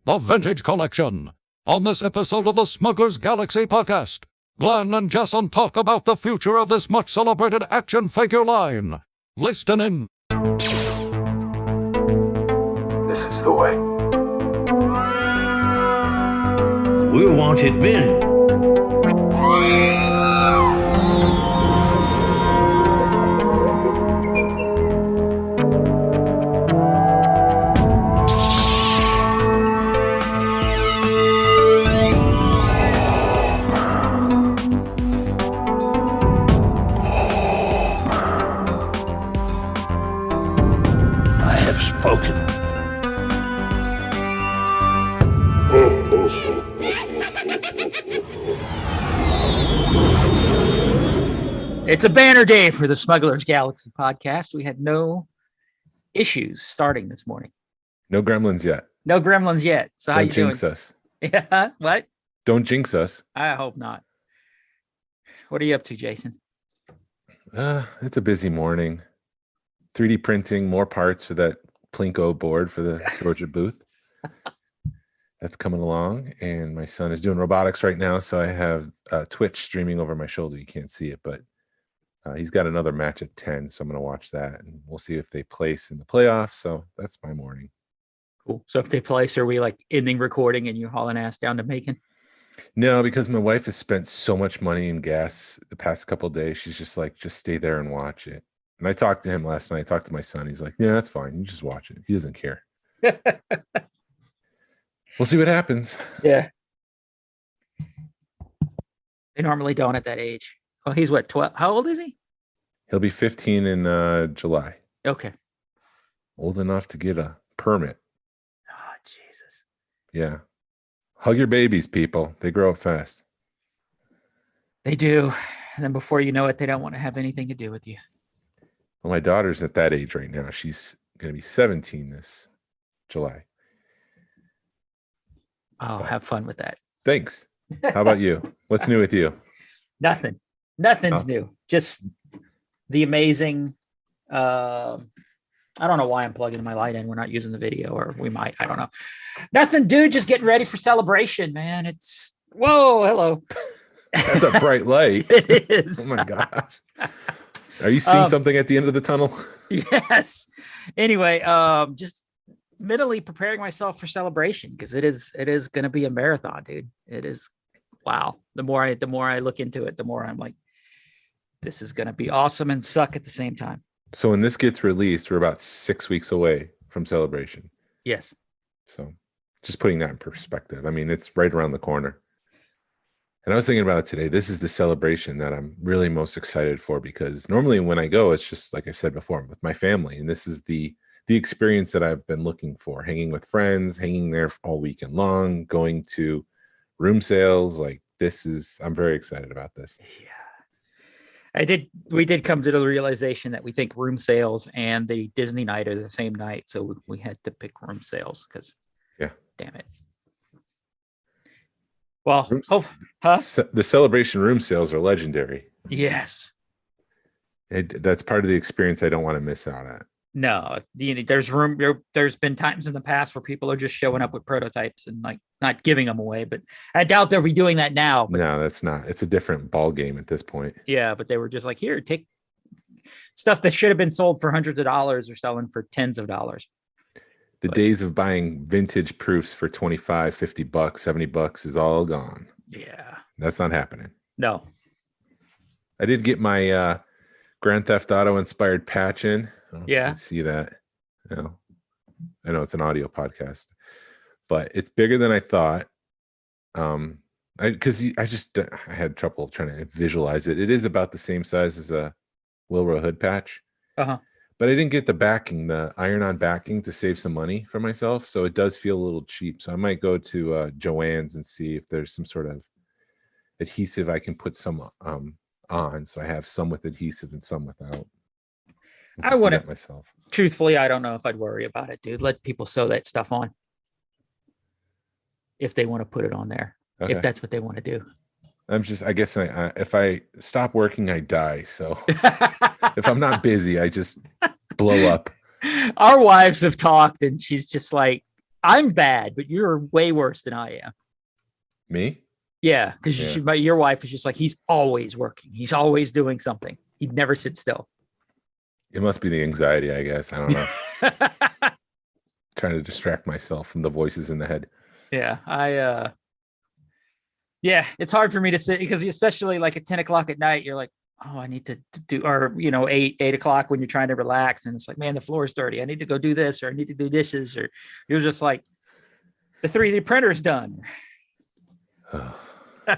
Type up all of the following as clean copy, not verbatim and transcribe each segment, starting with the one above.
the Vintage Collection. On this episode of the Smuggler's Galaxy podcast, Glen and Jason talk about the future of this much celebrated action figure line. Listen in. This is the way. We want it bin. Spoken. It's a banner day for the Smuggler's Galaxy podcast. We had no issues starting this morning. No gremlins yet. No gremlins yet. So how you doing? Don't jinx us. Yeah. What? Don't jinx us. I hope not. What are you up to, Jason? It's a busy morning. 3D printing more parts for that Plinko board for the Georgia booth. That's coming along, and my son is doing robotics right now, so I have Twitch streaming over my shoulder. You can't see it, but he's got another match at 10, so I'm going to watch that, and we'll see if they place in the playoffs. So that's my morning. Cool. So if they place, are we like ending recording and you hauling ass down to Macon? No, because my wife has spent so much money in gas the past couple of days. She's just like, just stay there and watch it. And I talked to him last night. I talked to my son. He's like, yeah, that's fine. You just watch it. He doesn't care. We'll see what happens. Yeah. They normally don't at that age. Oh, he's what, 12? How old is he? He'll be 15 in July. Okay. Old enough to get a permit. Oh, Jesus. Yeah. Hug your babies, people. They grow up fast. They do. And then before you know it, they don't want to have anything to do with you. Well, my daughter's at that age right now. She's going to be 17 this July. Oh, have fun with that. Thanks. How about you? What's new with you? Nothing. Nothing's new. Just the amazing. I don't know why I'm plugging my light in. We're not using the video, or we might. I don't know. Nothing, dude. Just getting ready for celebration, man. It's whoa, hello. That's a bright light. It is. Oh my gosh. Are you seeing something at the end of the tunnel? Yes. Anyway, just mentally preparing myself for celebration, because it is going to be a marathon, dude. It is. Wow. The more I look into it, the more I'm like, this is going to be awesome and suck at the same time. So when this gets released, we're about 6 weeks away from celebration. Yes. So just putting that in perspective. I mean, it's right around the corner. And I was thinking about it today. This is the celebration that I'm really most excited for, because normally when I go, it's just like I said before, with my family. And this is the experience that I've been looking for, hanging with friends, hanging there all weekend long, going to room sales. Like I'm very excited about this. Yeah. We did come to the realization that we think room sales and the Disney night are the same night. So we had to pick room sales because, damn it. Well, the celebration room sales are legendary. Yes. That's part of the experience I don't want to miss out at. No, there's been times in the past where people are just showing up with prototypes and like not giving them away, but I doubt they'll be doing that now. But, no, that's not. It's a different ball game at this point. Yeah, but they were just like, here, take stuff that should have been sold for hundreds of dollars or selling for tens of dollars. The days of buying vintage proofs for $25, $50, $70 is all gone. Yeah. That's not happening. No. I did get my Grand Theft Auto inspired patch in. I don't know if you can see that. No. I know it's an audio podcast, but it's bigger than I thought. I had trouble trying to visualize it. It is about the same size as a Wilbur Hood patch. Uh-huh. But I didn't get the iron-on backing to save some money for myself, so it does feel a little cheap. So I might go to Joann's and see if there's some sort of adhesive I can put some on, so I have some with adhesive and some without. I wouldn't myself. Truthfully, I don't know if I'd worry about it, dude. Let people sew that stuff on if they want to put it on there, if that's what they want to do. I guess if I stop working, I die. So if I'm not busy, I just blow up. Our wives have talked, and she's just like, I'm bad, but you're way worse than I am. Me? Yeah, because your wife is just like, he's always working. He's always doing something. He'd never sit still. It must be the anxiety, I guess. I don't know. Trying to distract myself from the voices in the head. Yeah, it's hard for me to sit because especially like at 10 o'clock at night, you're like, oh, I need to do, or, 8 o'clock when you're trying to relax. And it's like, man, the floor is dirty. I need to go do this, or I need to do dishes, or you're just like, the 3D printer's done. Oh,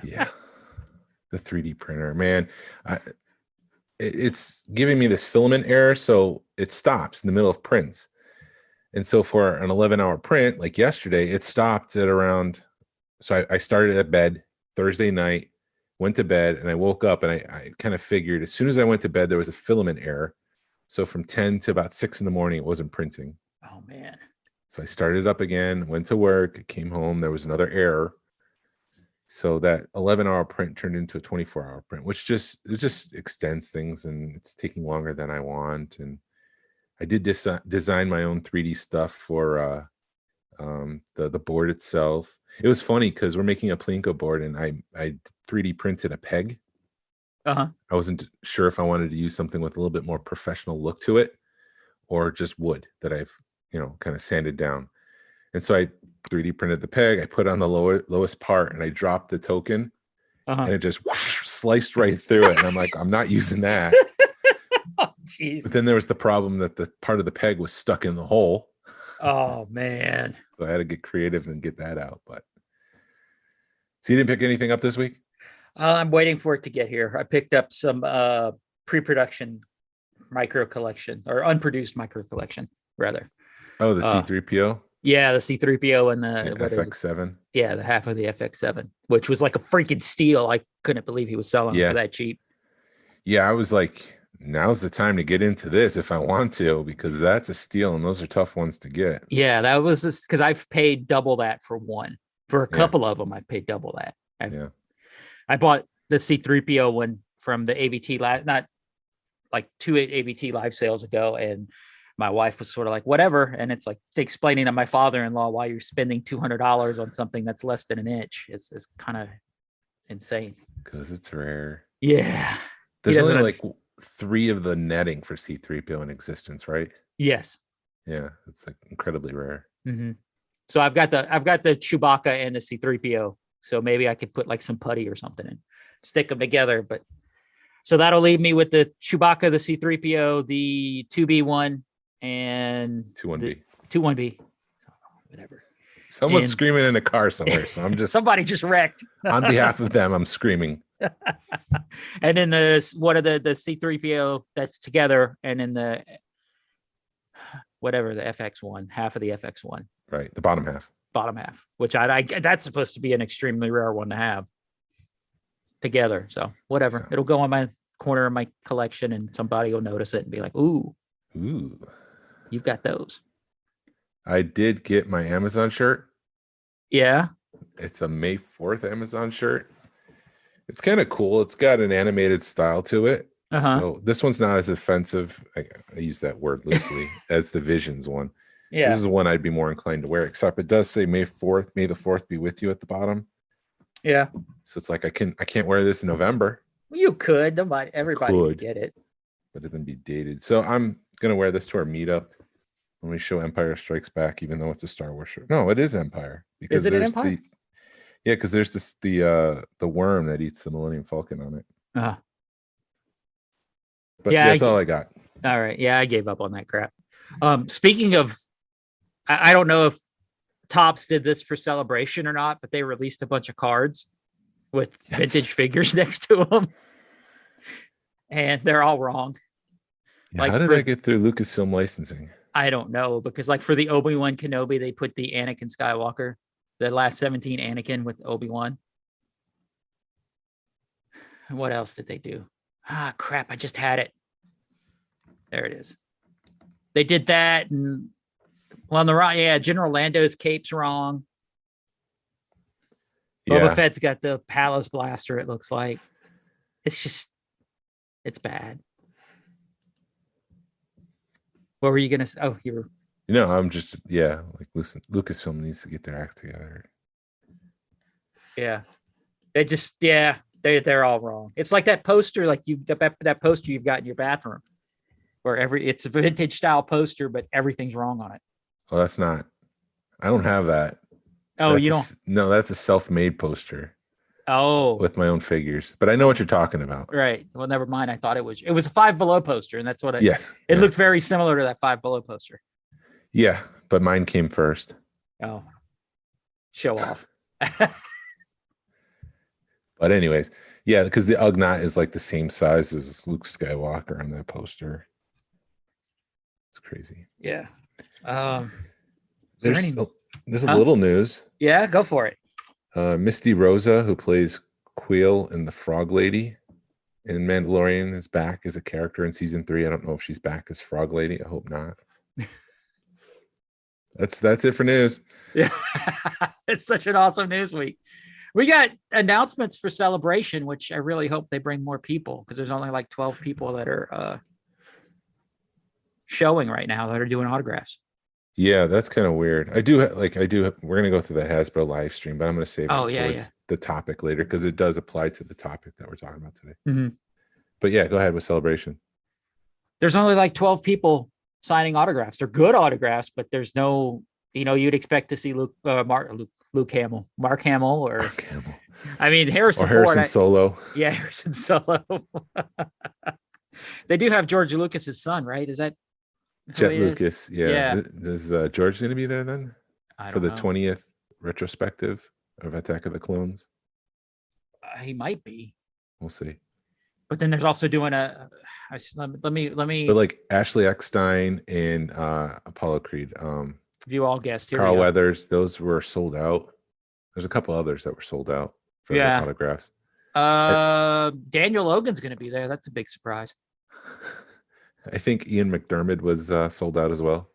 yeah. The 3D printer, man. It's giving me this filament error. So it stops in the middle of prints. And so for an 11-hour print, like yesterday, it stopped at around. So I started at bed Thursday night, went to bed, and I woke up and I kind of figured as soon as I went to bed, there was a filament error. So from 10 to about 6 in the morning, it wasn't printing. Oh, man. So I started up again, went to work, came home. There was another error. So that 11-hour print turned into a 24-hour print, which just extends things, and it's taking longer than I want. And I did design my own 3D stuff for the board itself. It was funny because we're making a Plinko board, and I 3D printed a peg. I wasn't sure if I wanted to use something with a little bit more professional look to it, or just wood that I've kind of sanded down. And so I 3D printed the peg. I put it on the lowest part, and I dropped the token, and it just whoosh, sliced right through it. And I'm like, I'm not using that. Oh, jeez. But then there was the problem that the part of the peg was stuck in the hole. Oh, man. So I had to get creative and get that out. But so you didn't pick anything up this week? I'm waiting for it to get here. I picked up some pre-production micro collection, or unproduced micro collection, rather. Oh, the C3PO? Yeah, the C3PO and the FX7. Yeah, the half of the FX7, which was like a freaking steal. I couldn't believe he was selling it for that cheap. Yeah, I was like, now's the time to get into this if I want to, because that's a steal, and those are tough ones to get. Yeah, that was this because I've paid double that for one. For a couple of them, I've paid double that. I bought the C3PO one from the AVT not like 2 AVT live sales ago, and my wife was sort of like, whatever. And it's like explaining to my father-in-law why you're spending $200 on something that's less than an inch. It's kind of insane. Because it's rare. Yeah. There's only like 3 of the netting for C3PO in existence, right? Yes. Yeah. It's like incredibly rare. Mm-hmm. So I've got the Chewbacca and the C3PO. So maybe I could put like some putty or something and stick them together. But so that'll leave me with the Chewbacca, the C3PO, the 2B1, and 21B. 21B. Whatever. Someone's screaming in a car somewhere. So I'm just somebody just wrecked. On behalf of them, I'm screaming. And then the C3PO that's together, and then the whatever the FX1, half of the FX1. Right. The bottom half. Bottom half, which I that's supposed to be an extremely rare one to have together. So whatever. It'll go on my corner of my collection, and somebody will notice it and be like, ooh, you've got those. I did get my Amazon shirt. Yeah. It's a May 4th Amazon shirt. It's kind of cool. It's got an animated style to it. So this one's not as offensive, I use that word loosely, as the Visions one. Yeah. This is one I'd be more inclined to wear, except it does say May 4th, May the 4th be with you at the bottom. Yeah. So it's like I can't wear this in November. Well, you could. Everybody would get it. But it then be dated. So I'm gonna wear this to our meetup when we show Empire Strikes Back, even though it's a Star Wars shirt. No, it is Empire. Because is it an Empire? Yeah, because there's the worm that eats the Millennium Falcon on it. But yeah, that's all I got. All right. Yeah, I gave up on that crap. Speaking of, I don't know if Topps did this for Celebration or not, but they released a bunch of cards with vintage figures next to them. And they're all wrong. Yeah, like, how did I get through Lucasfilm licensing? I don't know, because like for the Obi-Wan Kenobi, they put the Anakin Skywalker, the last 17 Anakin with Obi-Wan. What else did they do? Crap, I just had it. There it is. They did that, and General Lando's cape's wrong. Boba Fett's got the Palace Blaster, it looks like. It's bad. What were you gonna say? Oh, you were I'm just like Lucasfilm needs to get their act together. Yeah. They're all wrong. It's like that poster, like that poster you've got in your bathroom, where it's a vintage style poster, but everything's wrong on it. Well, that's not. I don't have that. Oh, you don't? No, that's a self-made poster. Oh, with my own figures, but I know what you're talking about. Right. Well, never mind. I thought it was a Five Below poster, and that's what Yes. It looked very similar to that Five Below poster. Yeah, but mine came first. Oh, show off. But anyways, yeah, because the Ugnaught is like the same size as Luke Skywalker on that poster. It's crazy. Yeah. There's a little news. Yeah, go for it. Misty Rosa, who plays Queel in The Frog Lady in Mandalorian, is back as a character in season 3. I don't know if she's back as Frog Lady. I hope not. That's it for news. Yeah. It's such an awesome news week. We got announcements for Celebration, which I really hope they bring more people, because there's only like 12 people that are showing right now that are doing autographs. Yeah, that's kind of weird. We're going to go through that Hasbro live stream, but I'm going to save it the topic later, because it does apply to the topic that we're talking about today. Mm-hmm. But yeah, go ahead with Celebration. There's only like 12 people signing autographs. They're good autographs, but there's no, you'd expect to see Mark Hamill, or Mark Hamill. I mean, Harrison Ford. Solo. Yeah, Harrison Solo. They do have George Lucas's son, right? Is that Jet Lucas? Yeah. Is George going to be there then for the 20th retrospective of Attack of the Clones? He might be. We'll see. But then there's also doing let me. But like Ashley Eckstein and Apollo Creed. You all guessed. Carl Weathers. Those were sold out. There's a couple others that were sold out for the autographs. Daniel Logan's going to be there. That's a big surprise. I think Ian McDermott was sold out as well.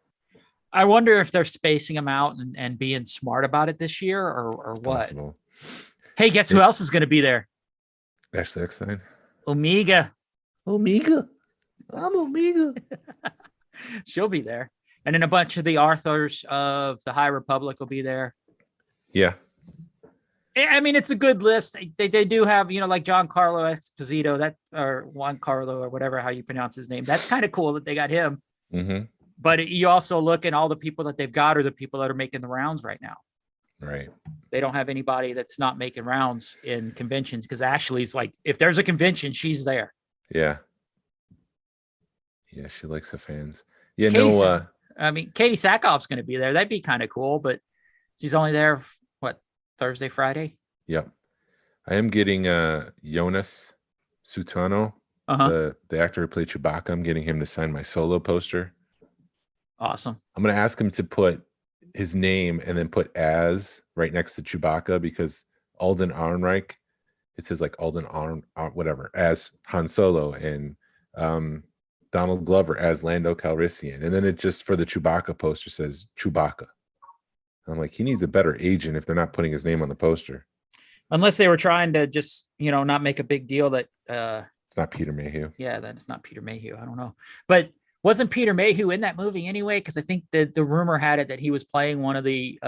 I wonder if they're spacing them out and being smart about it this year, or what. Possible. Hey, guess who else is going to be there? Ashley Eckstein. Omega. I'm Omega. She'll be there. And then a bunch of the authors of the High Republic will be there. Yeah. I mean, it's a good list. They do have, like Giancarlo Esposito, or Juan Carlo, or whatever, how you pronounce his name. That's kind of cool that they got him. Mm-hmm. But you also look at all the people that they've got are the people that are making the rounds right now. Right. They don't have anybody that's not making rounds in conventions, because Ashley's like, if there's a convention, she's there. Yeah. Yeah, she likes the fans. Yeah, Katie Sackhoff's going to be there. That'd be kind of cool, but she's only there, Thursday, Friday? Yep. I am getting Jonas Sutano, the actor who played Chewbacca. I'm getting him to sign my Solo poster. Awesome. I'm going to ask him to put his name and then put as right next to Chewbacca, because Alden Ehrenreich, it says like Alden whatever, as Han Solo, and Donald Glover as Lando Calrissian. And then it just, for the Chewbacca poster, says Chewbacca. I'm like, he needs a better agent if they're not putting his name on the poster. Unless they were trying to just, not make a big deal that it's not Peter Mayhew. Yeah, that it's not Peter Mayhew. I don't know. But wasn't Peter Mayhew in that movie anyway? Because I think the rumor had it that he was playing one of the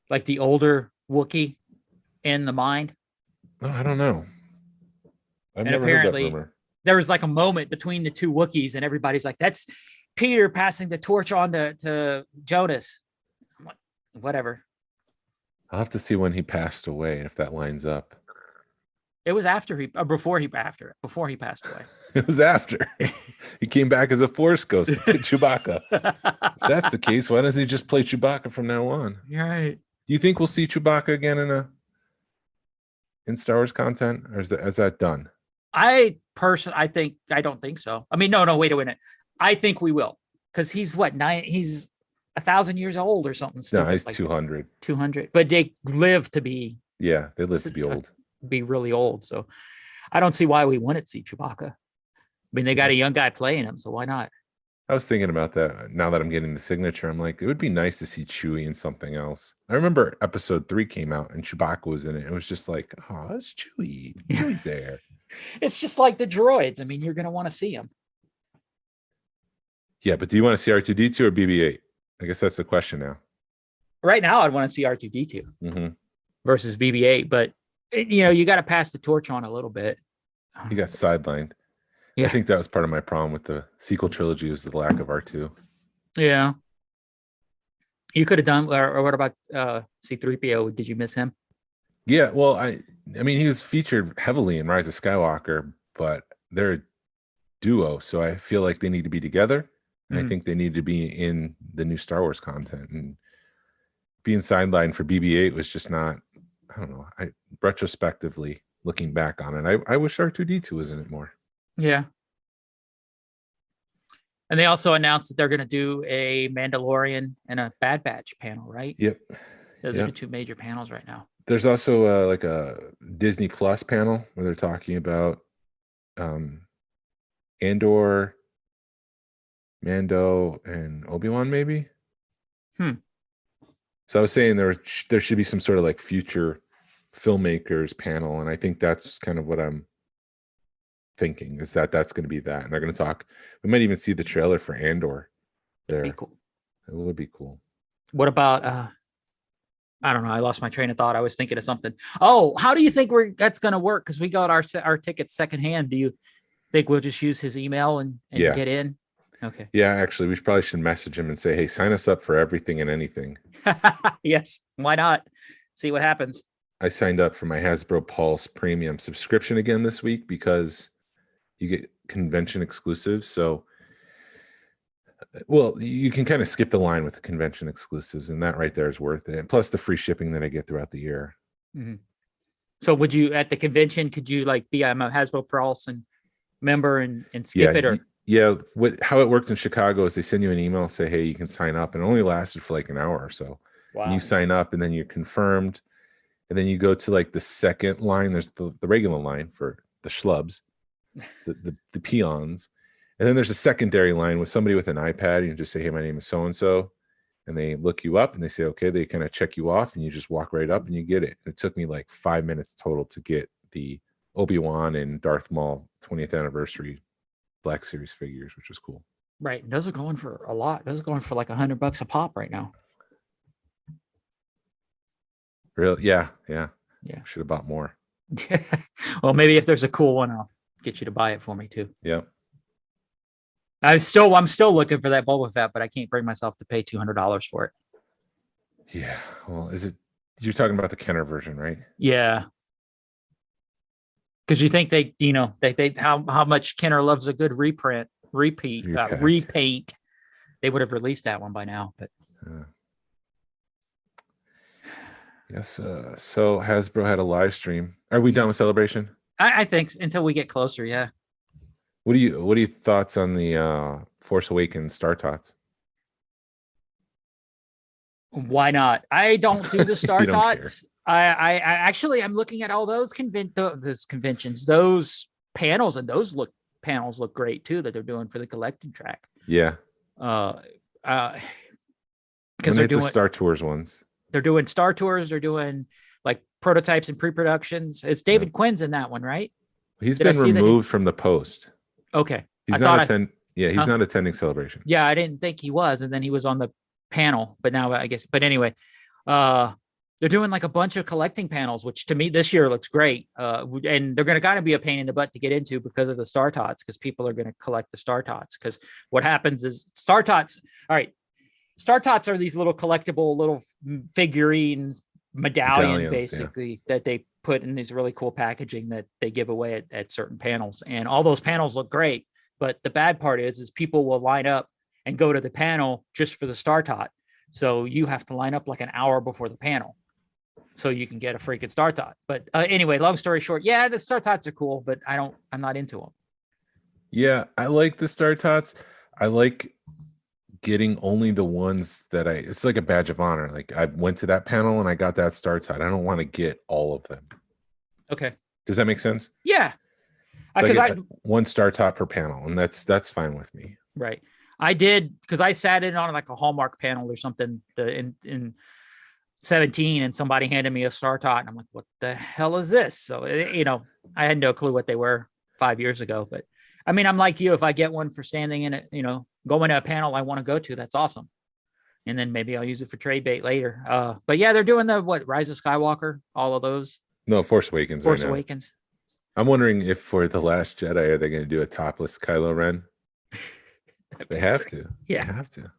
like the older Wookiee in The Mind. Oh, I don't know. And apparently there was like a moment between the two Wookiees, and everybody's like, that's Peter passing the torch on to Jonas. I'm like, whatever. I'll have to see when he passed away, if that lines up. It was before he passed away. It was after. He came back as a Force ghost, Chewbacca. If that's the case, why doesn't he just play Chewbacca from now on? You're right. Do you think we'll see Chewbacca again in Star Wars content, or is that done? I don't think so. I mean, no, wait a minute. I think we will, because he's he's 1,000 years old or something. No, he's like 200. 200, but they live to be. Yeah, they live to be old. Be really old. So I don't see why we wouldn't see Chewbacca. I mean, they got a young guy playing him, so why not? I was thinking about that. Now that I'm getting the signature, I'm like, it would be nice to see Chewie in something else. I remember episode 3 came out and Chewbacca was in it. It was just like, oh, it's Chewie. Chewie's there. It's just like the droids. I mean, you're going to want to see him. Yeah, but do you want to see R2-D2 or BB-8? I guess that's the question now. Right now, I'd want to see R2D2 Mm-hmm. versus BB-8, but you got to pass the torch on a little bit. He got sidelined. Yeah. I think that was part of my problem with the sequel trilogy was the lack of R2. Yeah. You could have done, or what about C-3PO? Did you miss him? Yeah, well, I mean, he was featured heavily in Rise of Skywalker, but they're a duo, so I feel like they need to be together, and I think they need to be in the new Star Wars content. And being sidelined for BB-8 was just not. I don't know. I retrospectively looking back on it, I wish R2D2 was in it more. Yeah. And they also announced that they're going to do a Mandalorian and a Bad Batch panel, right? Yep. Those are the two major panels right now. There's also like a Disney Plus panel where they're talking about Andor, Mando, and Obi-Wan, maybe. So I was saying there should be some sort of like future filmmakers panel, and I think that's kind of what I'm thinking is that's going to be that, and they're going to talk. We might even see the trailer for Andor. There, That'd be cool. It would be cool. What about? I don't know. I lost my train of thought. I was thinking of something. Oh, how do you think that's going to work? Because we got our tickets secondhand. Do you think we'll just use his email and get in? Okay. Yeah, actually, we probably should message him and say, "Hey, sign us up for everything and anything." Yes. Why not? See what happens. I signed up for my Hasbro Pulse Premium subscription again this week because you get convention exclusives. So, well, you can kind of skip the line with the convention exclusives, and that right there is worth it. And plus the free shipping that I get throughout the year. Mm-hmm. So would you, at the convention, could you like be a Hasbro Pulse and member and skip it? Or how it worked in Chicago is they send you an email, say, hey, you can sign up. And it only lasted for like an hour or so. Wow. And you sign up and then you're confirmed. And then you go to like the second line. There's the regular line for the schlubs, the peons. And then there's a secondary line with somebody with an iPad. You just say, hey, my name is so-and-so. And they look you up and they say, okay, they kind of check you off and you just walk right up and you get it. And it took me like 5 minutes total to get the Obi-Wan and Darth Maul 20th anniversary Black Series figures, which was cool. Right. And those are going for a lot. Those are going for like $100 a pop right now. Really? Yeah. Should have bought more. Well, maybe if there's a cool one, I'll get you to buy it for me too. Yeah. I'm still looking for that Boba Fett, but I can't bring myself to pay $200 for it. Yeah. Well, you're talking about the Kenner version, right? Yeah. Because you think they how much Kenner loves a good repaint. They would have released that one by now, but yes. So Hasbro had a live stream. Are we done with Celebration? I think until we get closer. Yeah. What are your thoughts on the Force Awakens Star Tots? Why not? I don't do the Star Tots. I actually I'm looking at all those conventions, those panels, and those panels look great too that they're doing for the collecting track. Yeah. Because they're doing the Star Tours ones. They're doing Star Tours. They're doing like prototypes and pre-productions. It's David Quinn's in that one, right? He's been removed from the post. Okay. He's not attending Celebration. Yeah, I didn't think he was, and then he was on the panel, but now I guess. But anyway, they're doing like a bunch of collecting panels, which to me this year looks great. And they're going to kind of be a pain in the butt to get into because of the Star Tots, because people are going to collect the Star Tots. Because what happens is Star Tots. All right, Star Tots are these little collectible little figurines, medallions basically that they put in these really cool packaging that they give away at certain panels. And all those panels look great. But the bad part is people will line up and go to the panel just for the Star Tot. So you have to line up like an hour before the panel so you can get a freaking Star Tot. But anyway, long story short, yeah, the Star Tots are cool, but I'm not into them. Yeah, I like the Star Tots. I like getting only the ones that it's like a badge of honor. Like I went to that panel and I got that Star Tot. I don't want to get all of them. Okay. Does that make sense? Yeah. Because I one Star Tot per panel, and that's fine with me. Right. I did, because I sat in on like a Hallmark panel or something in 17, and somebody handed me a Star Tot, and I'm like, what the hell is this? So, I had no clue what they were 5 years ago. But I mean, I'm like you. If I get one for standing in it, going to a panel I want to go to, that's awesome. and then maybe I'll use it for trade bait later. But yeah, they're doing the Rise of Skywalker, all of those. No, Force Awakens. Force right now. Awakens. I'm wondering if for the Last Jedi, are they going to do a topless Kylo Ren? They have to. Yeah. They have to.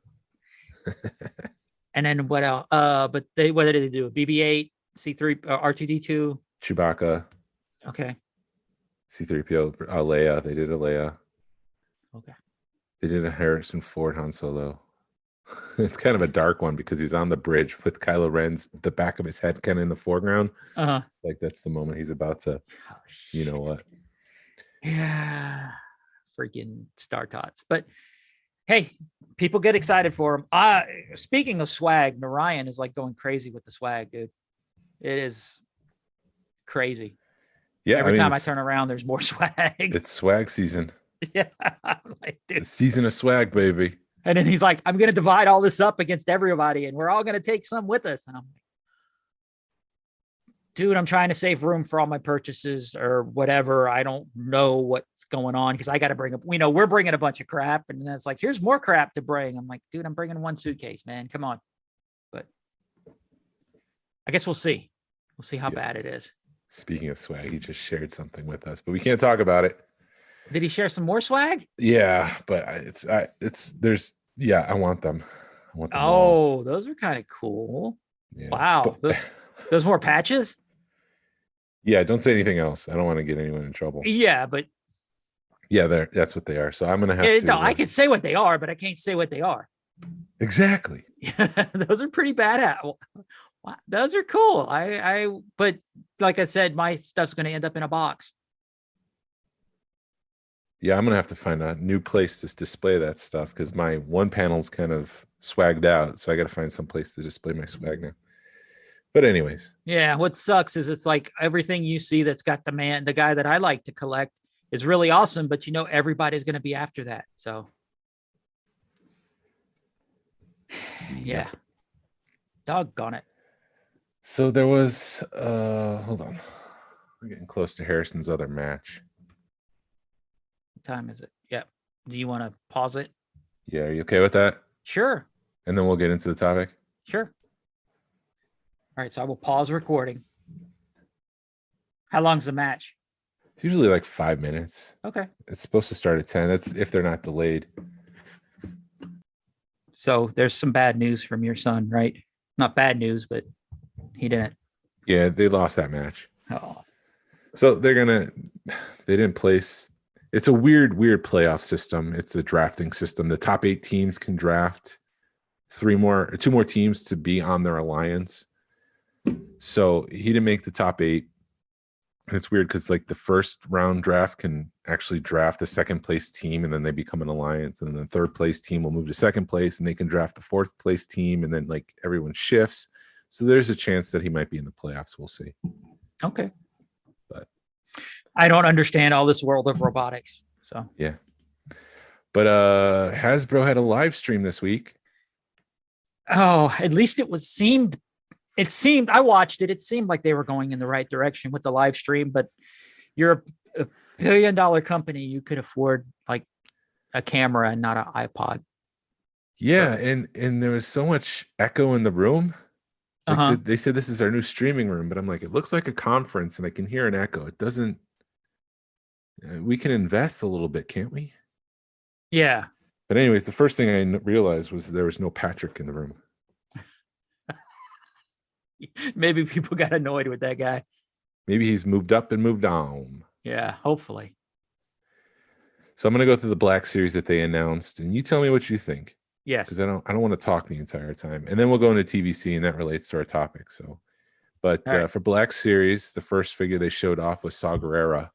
And then what else? But what did they do? BB-8, C3, R2D2, Chewbacca, okay. C-3PO, Leia. They did a Leia. Okay. They did a Harrison Ford Han Solo. It's kind of a dark one because he's on the bridge with Kylo Ren's the back of his head kind of in the foreground. Like that's the moment he's about to, you know what? Yeah, freaking Star Tots. But hey, people get excited for him. Speaking of swag, Narayan is like going crazy with the swag, dude. It is crazy. Yeah, Every time I turn around, there's more swag. It's swag season. Yeah, I'm like, dude. The season of swag, baby. And then he's like, I'm going to divide all this up against everybody, and we're all going to take some with us. And I'm like, dude, I'm trying to save room for all my purchases or whatever. I don't know what's going on because I got to bring up, we're bringing a bunch of crap. And then it's like, here's more crap to bring. I'm like, dude, I'm bringing one suitcase, man. Come on. But I guess we'll see. We'll see how bad it is. Speaking of swag, he just shared something with us, but we can't talk about it. Did he share some more swag? Yeah, but I want them. I want them Oh, all. Those are kind of cool. Yeah, wow. Those more patches? Yeah, don't say anything else. I don't want to get anyone in trouble. Yeah, but that's what they are. So I'm gonna have to. No, I can say what they are, but I can't say what they are. Exactly. Those are pretty bad. Those are cool. But like I said, my stuff's gonna end up in a box. Yeah, I'm gonna have to find a new place to display that stuff because my one panel's kind of swagged out. So I got to find some place to display my swag now. But anyways. Yeah, what sucks is it's like everything you see that's got the guy that I like to collect is really awesome, but everybody's gonna be after that. So yeah. Doggone it. So there was hold on. We're getting close to Harrison's other match. Time is it? Yeah. Do you want to pause it? Yeah, are you okay with that? Sure. And then we'll get into the topic. Sure. All right, so I will pause recording. How long's the match? It's usually like 5 minutes. Okay. It's supposed to start at 10. That's if they're not delayed. So there's some bad news from your son, right? Not bad news, but he didn't. Yeah, they lost that match. Oh. So they didn't place. It's a weird playoff system. It's a drafting system. The top 8 teams can draft 2 more teams to be on their alliance. So he didn't make the top 8. And it's weird because like the first round draft can actually draft the second place team and then they become an alliance. And then the third place team will move to second place and they can draft the fourth place team. And then like everyone shifts. So there's a chance that he might be in the playoffs. We'll see. Okay. But I don't understand all this world of robotics. So yeah. But Hasbro had a live stream this week. Oh, at least it seemed I watched it. It seemed like they were going in the right direction with the live stream, but you're a $1 billion company. You could afford like a camera and not an iPod. Yeah. And there was so much echo in the room. Like they said, this is our new streaming room, but I'm like, it looks like a conference and I can hear an echo. It doesn't, we can invest a little bit, can't we? Yeah. But anyways, the first thing I realized was there was no Patrick in the room. Maybe people got annoyed with that guy. Maybe he's moved up and moved on. Yeah, hopefully. So I'm going to go through the Black Series that they announced, and you tell me what you think. Yes. Because I don't want to talk the entire time. And then we'll go into TVC, and that relates to our topic. So, but right. For Black Series, the first figure they showed off was Saw Gerrera.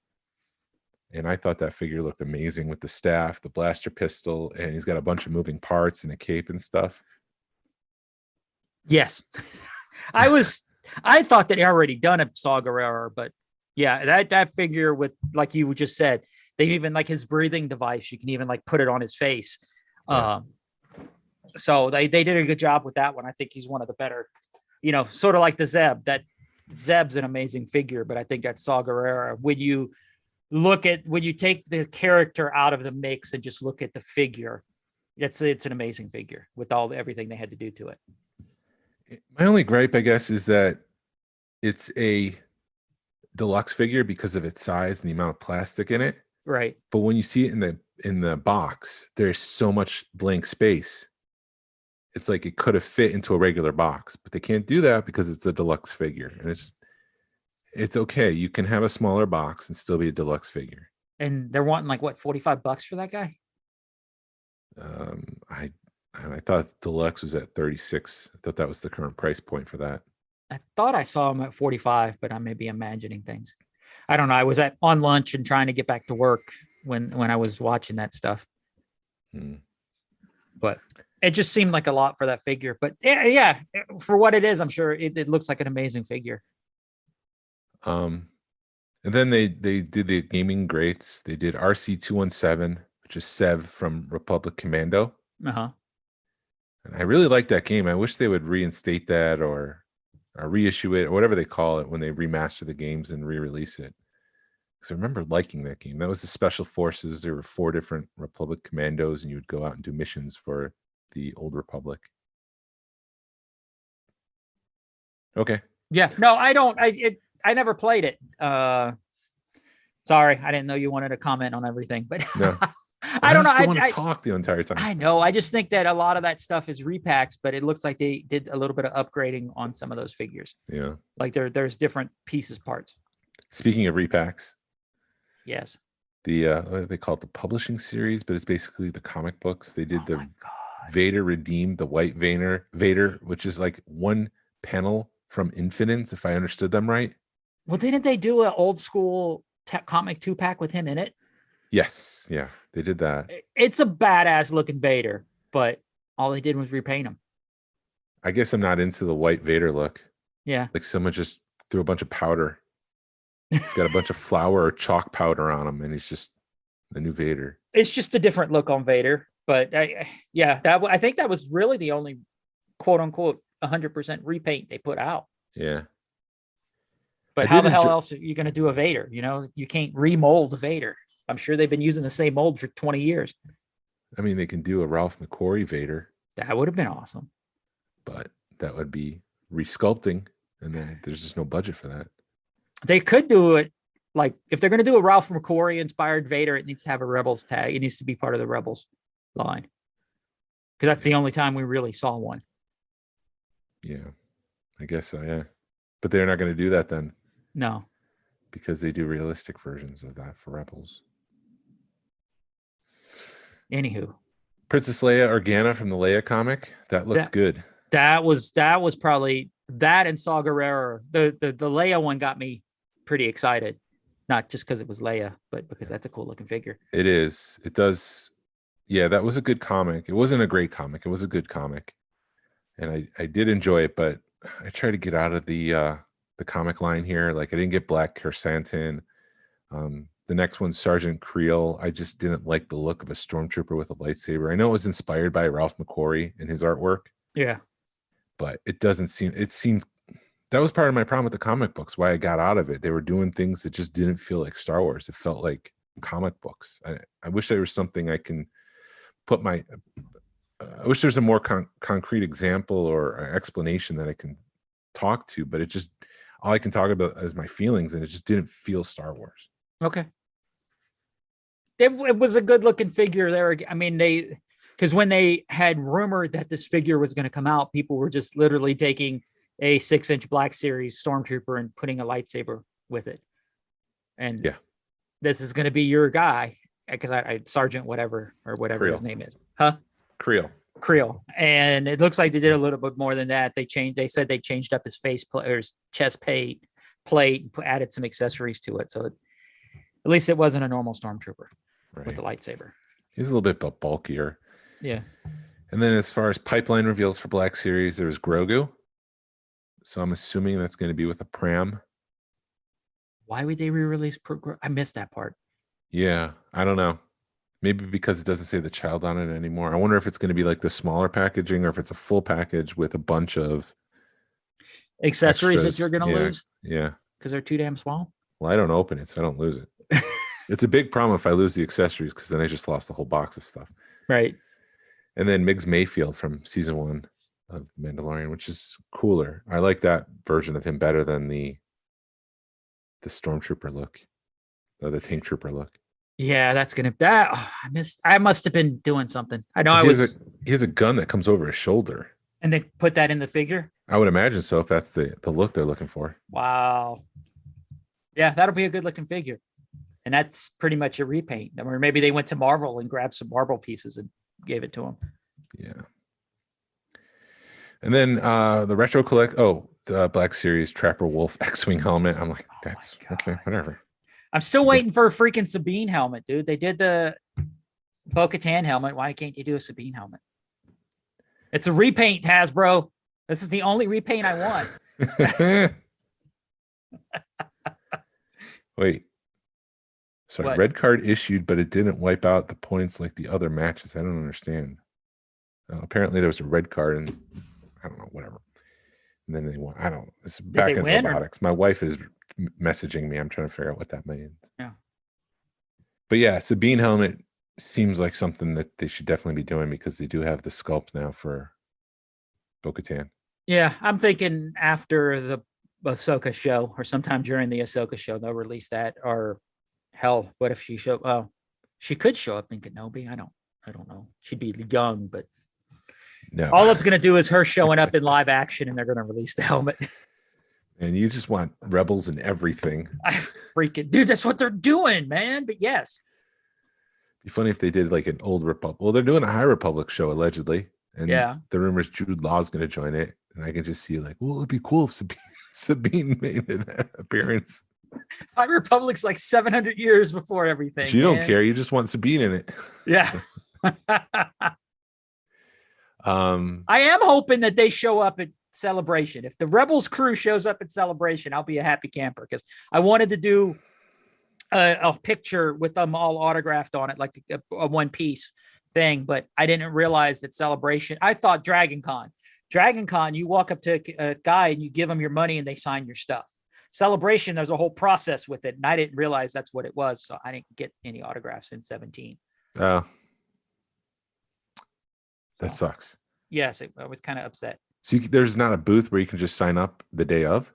And I thought that figure looked amazing with the staff, the blaster pistol, and he's got a bunch of moving parts and a cape and stuff. Yes. I thought that he already done a Saw Gerrera, but yeah, that figure with, like you just said, they even like his breathing device, you can even like put it on his face. Yeah. So they did a good job with that one. I think he's one of the better, sort of like the Zeb. That Zeb's an amazing figure, but I think that Saw Gerrera, when you take the character out of the mix and just look at the figure, It's an amazing figure with everything they had to do to it. My only gripe, I guess, is that it's a deluxe figure because of its size and the amount of plastic in it. Right. But when you see it in the box, there's so much blank space. It's like it could have fit into a regular box, but they can't do that because it's a deluxe figure. And it's okay. You can have a smaller box and still be a deluxe figure. And they're wanting like what, $45 for that guy? I thought deluxe was at 36. I thought that was the current price point for that. I thought I saw him at 45, but I may be imagining things. I don't know. I was on lunch and trying to get back to work when I was watching that stuff. But it just seemed like a lot for that figure. But yeah, for what it is, I'm sure it looks like an amazing figure. And then they did the gaming greats. They did RC-217, which is Sev from Republic Commando. Uh-huh. And I really like that game. I wish they would reinstate that or reissue it or whatever they call it when they remaster the games and re-release it. Because I remember liking that game. That was the Special Forces. There were 4 different Republic Commandos, and you would go out and do missions for the Old Republic. Okay. Yeah. No, I don't. I never played it. Sorry, I didn't know you wanted to comment on everything, but No. I don't know. I want to talk the entire time. I know. I just think that a lot of that stuff is repacks, but it looks like they did a little bit of upgrading on some of those figures. Yeah. Like there's different pieces, parts. Speaking of repacks, Yes. the what do they call it, the publishing series, but it's basically the comic books. They did Oh the my God. Vader Redeemed, the white Vader, which is like one panel from Infinite, if I understood them right. Well, didn't they do an old school comic 2-pack with him in it? Yes. Yeah, they did that. It's a badass looking Vader, but all they did was repaint him. I guess I'm not into the white Vader look. Yeah. Like someone just threw a bunch of powder. He's got a bunch of flour or chalk powder on him, and he's just the new Vader. It's just a different look on Vader, but I think that was really the only quote unquote 100% repaint they put out. Yeah. But how the hell else are you going to do a Vader? You know, you can't remold a Vader. I'm sure they've been using the same mold for 20 years. I mean, they can do a Ralph McQuarrie Vader. That would have been awesome. But that would be resculpting, and then there's just no budget for that. They could do it like if they're going to do a Ralph McQuarrie inspired Vader, it needs to have a Rebels tag. It needs to be part of the Rebels line. Because that's the only time we really saw one. Yeah, I guess so, yeah. But they're not going to do that then. No. Because they do realistic versions of that for Rebels. Anywho. Princess Leia Organa from the Leia comic. That looked good. That was probably that, and Saw Gerrera. The Leia one got me pretty excited. Not just because it was Leia, but because that's a cool looking figure. It is. It does. Yeah, that was a good comic. It wasn't a great comic. It was a good comic. And I did enjoy it, but I try to get out of the comic line here. Like I didn't get Black Kersantin. The next one, Sergeant Creel. I just didn't like the look of a stormtrooper with a lightsaber. I know it was inspired by Ralph McQuarrie in his artwork. Yeah. But it seemed that was part of my problem with the comic books, why I got out of it. They were doing things that just didn't feel like Star Wars. It felt like comic books. I wish there was something I can put my I wish there's a more concrete example or explanation that I can talk to, but it just all I can talk about is my feelings, and it just didn't feel Star Wars. Okay. It was a good looking figure there. I mean, because when they had rumored that this figure was going to come out, people were just literally taking a 6-inch Black Series Stormtrooper and putting a lightsaber with it. And yeah, this is going to be your guy, because I Sergeant whatever Creel. His name is. Huh? Creel. And it looks like they did a little bit more than that. They said they changed up his face or his chest plate, and added some accessories to it. So at least it wasn't a normal Stormtrooper with the lightsaber. He's a little bit bulkier. Yeah. And then as far as pipeline reveals for Black Series, there was Grogu. So I'm assuming that's going to be with a pram. Why would they re-release? I missed that part. Yeah, I don't know. Maybe because it doesn't say the child on it anymore. I wonder if it's going to be like the smaller packaging or if it's a full package with a bunch of accessories extras. That you're going to lose. Yeah. Because they're too damn small. Well, I don't open it, so I don't lose it. It's a big problem if I lose the accessories, because then I just lost the whole box of stuff. Right. And then Miggs Mayfield from season 1 of Mandalorian, which is cooler. I like that version of him better than the stormtrooper look, or the tank trooper look. Yeah, that's gonna I must have been doing something. I know 'Cause he has a gun that comes over his shoulder. And they put that in the figure. I would imagine so if that's the look they're looking for. Wow. Yeah, that'll be a good looking figure. And that's pretty much a repaint. Or maybe they went to Marvel and grabbed some Marvel pieces and gave it to him. Yeah. And then the retro the Black Series Trapper Wolf X-Wing helmet. I'm like, that's okay, whatever. I'm still waiting for a freaking Sabine helmet, dude. They did the Bo-Katan helmet. Why can't you do a Sabine helmet? It's a repaint, Hasbro. This is the only repaint I want. Wait. Sorry, What? red card issued, but it didn't wipe out the points like the other matches. I don't understand. Apparently there was a red card and I don't know, whatever. And then they won. I don't know. It's back in robotics. My wife is messaging me. I'm trying to figure out what that means. Yeah. But yeah, Sabine helmet seems like something that they should definitely be doing because they do have the sculpt now for Bo-Katan. Yeah, I'm thinking after the Ahsoka show or sometime during the Ahsoka show, they'll release that. Or hell, what if she she could show up in Kenobi. I don't know. She'd be young, but no. All it's going to do is her showing up in live action and they're going to release the helmet. And you just want rebels and everything. I freaking, dude, that's what they're doing, man. But yes. Be funny if they did like an old Republic. Well, they're doing a High Republic show allegedly. And yeah, the rumors Jude Law's going to join it. And I can just see like, well, it'd be cool if Sabine made an appearance. High Republic's like 700 years before everything. You don't care. You just want Sabine in it. Yeah. I am hoping that they show up at Celebration. If the Rebels crew shows up at Celebration, I'll be a happy camper because I wanted to do a picture with them all autographed on it, like a one piece thing, but I didn't realize that Celebration. I thought Dragon Con, you walk up to a guy and you give them your money and they sign your stuff. Celebration, there's a whole process with it, and I didn't realize that's what it was, so I didn't get any autographs in 17. Oh, that sucks. Yes, I was kind of upset. So there's not a booth where you can just sign up the day of?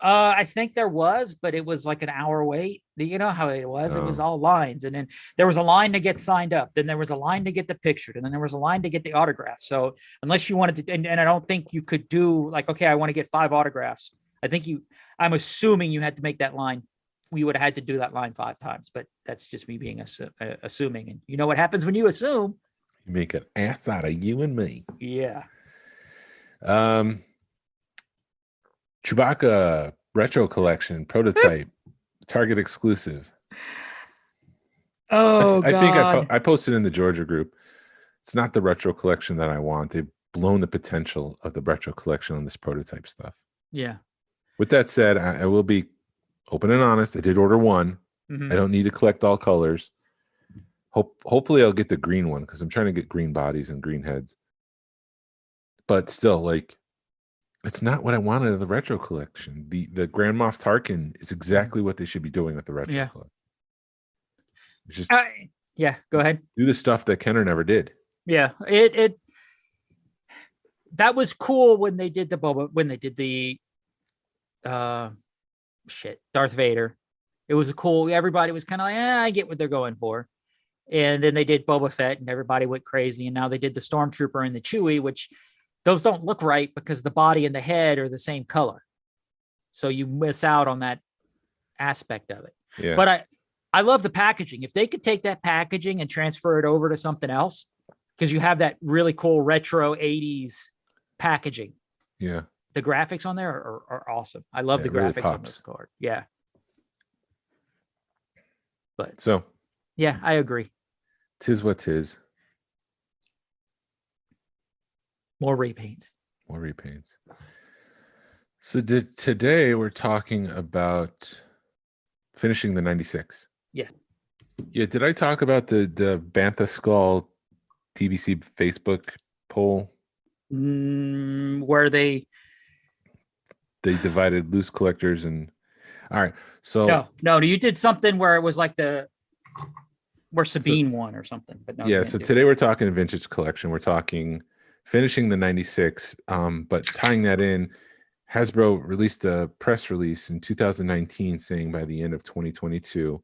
I think there was, but it was like an hour wait. You know how it was? It was all lines. And then there was a line to get signed up. Then there was a line to get the picture. And then there was a line to get the autograph. So unless you wanted to, and I don't think you could do like, okay, I want to get 5 autographs. I'm assuming you had to make that line. We would have had to do that line 5 times, but that's just me being assuming. And you know what happens when you assume? You make an ass out of you and me. Yeah. Chewbacca retro collection prototype, Target exclusive. Oh, I think I posted in the Georgia group. It's not the retro collection that I want. They've blown the potential of the retro collection on this prototype stuff. Yeah. With that said, I will be open and honest. I did order one. Mm-hmm. I don't need to collect all colors. Hopefully I'll get the green one because I'm trying to get green bodies and green heads. But still, like, it's not what I wanted in the retro collection. The Grand Moff Tarkin is exactly what they should be doing with the retro collection. It's just yeah, go ahead. Do the stuff that Kenner never did. Yeah, it that was cool when they did the Darth Vader. It was everybody was kind of like, I get what they're going for. And then they did Boba Fett and everybody went crazy. And now they did the Stormtrooper and the Chewie, which those don't look right because the body and the head are the same color. So you miss out on that aspect of it. Yeah. But I love the packaging. If they could take that packaging and transfer it over to something else, because you have that really cool retro 80s packaging. Yeah. The graphics on there are awesome. I love the graphics really on this card. Yeah. But so yeah, I agree. 'Tis what 'tis. More repaints. So today we're talking about finishing the 96. Yeah. Yeah. Did I talk about the Bantha Skull TBC Facebook poll? Where they divided loose collectors and all right. So no, you did something where it was like or Sabine won or something. But no, Yeah. So today we're talking vintage collection. We're talking finishing the 96, but tying that in, Hasbro released a press release in 2019 saying by the end of 2022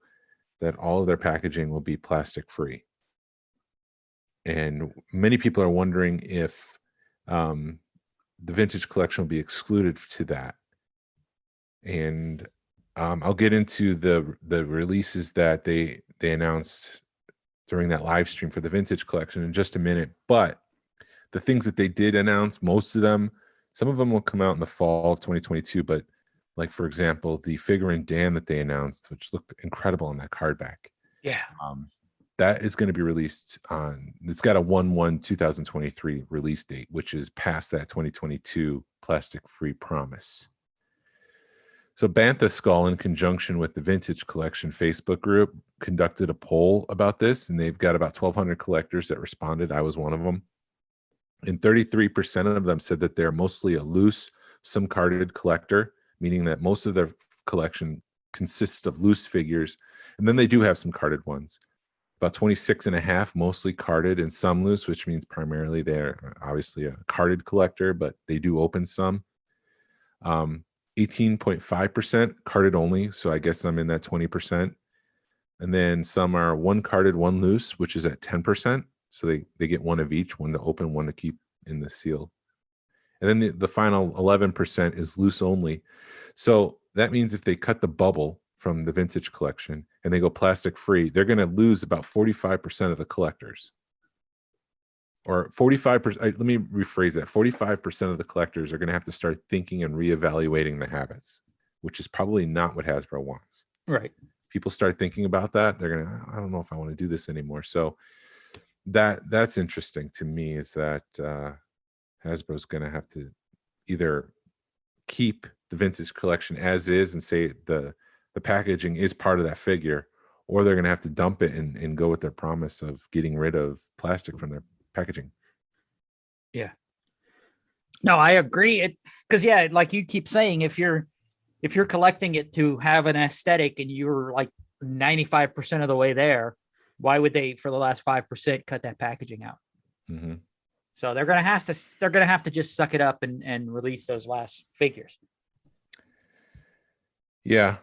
that all of their packaging will be plastic free. And many people are wondering if the vintage collection will be excluded to that. And I'll get into the releases that they announced during that live stream for the vintage collection in just a minute. But the things that they did announce, most of them, some of them will come out in the fall of 2022. But like, for example, the figure Dan that they announced, which looked incredible on that card back. Yeah. That is going to be released on, it's got a 1/1/2023 release date, which is past that 2022 plastic free promise. So Bantha Skull, in conjunction with the Vintage Collection Facebook group, conducted a poll about this, and they've got about 1,200 collectors that responded. I was one of them. And 33% of them said that they're mostly a loose, some carded collector, meaning that most of their collection consists of loose figures, and then they do have some carded ones. About 26.5 mostly carded and some loose, which means primarily they're obviously a carded collector, but they do open some. 18.5% carded only, so I guess I'm in that 20%. And then some are one carded, one loose, which is at 10%. So they get one of each, one to open, one to keep in the seal. And then the final 11% is loose only. So that means if they cut the bubble from the vintage collection and they go plastic free, they're going to lose about 45% of the collectors. Or 45%, let me rephrase that. 45% of the collectors are going to have to start thinking and reevaluating the habits, which is probably not what Hasbro wants. Right. People start thinking about that, they're going to, I don't know if I want to do this anymore. So that's interesting to me, is that Hasbro's going to have to either keep the vintage collection as is and say the packaging is part of that figure, or they're going to have to dump it and go with their promise of getting rid of plastic from their packaging. Yeah. No, I agree. Because like you keep saying, if you're collecting it to have an aesthetic and you're like 95% of the way there, why would they, for the last 5%, cut that packaging out? Mm-hmm. So they're gonna have to just suck it up and release those last figures. Yeah.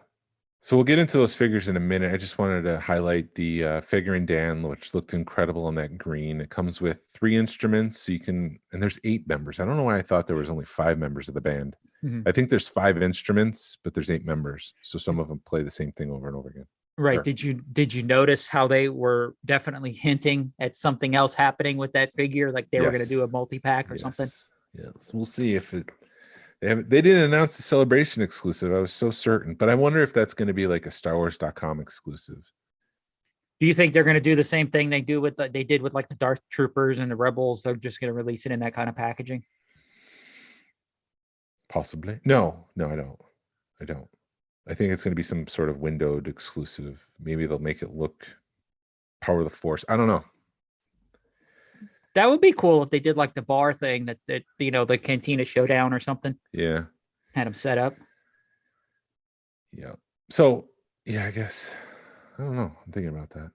So we'll get into those figures in a minute. I just wanted to highlight the figure Dan, which looked incredible on that green. It comes with 3 instruments, so you can, and there's 8 members. I don't know why I thought there was only 5 members of the band. Mm-hmm. I think there's 5 instruments, but there's 8 members. So some of them play the same thing over and over again. Right. Sure. Did you notice how they were definitely hinting at something else happening with that figure? Like they were going to do a multi-pack or something? Yes. We'll see if they didn't announce the Celebration exclusive. I was so certain, but I wonder if that's going to be like a StarWars.com exclusive. Do you think they're going to do the same thing they did with like the Dark Troopers and the Rebels? They're just going to release it in that kind of packaging? Possibly. No, I don't. I think it's going to be some sort of windowed exclusive. Maybe they'll make it look Power of the Force. I don't know. That would be cool if they did like the bar thing that the Cantina Showdown or something. Yeah. Had them set up. Yeah. So, yeah, I guess. I don't know. I'm thinking about that.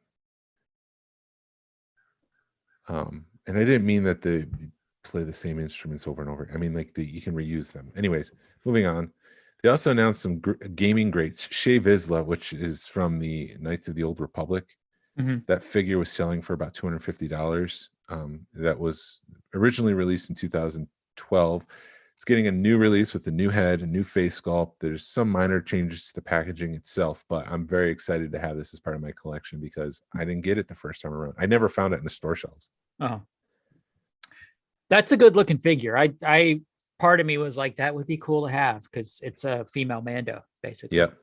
And I didn't mean that they play the same instruments over and over. I mean, like you can reuse them. Anyways, moving on. They also announced some gaming greats. Shea Vizsla, which is from the Knights of the Old Republic. Mm-hmm. That figure was selling for about $250. That was originally released in 2012. It's getting a new release with a new head, a new face sculpt. There's some minor changes to the packaging itself, but I'm very excited to have this as part of my collection because I didn't get it the first time around. I never found it in the store shelves. Oh, that's a good looking figure. I part of me was like, that would be cool to have because it's a female Mando, basically. Yep.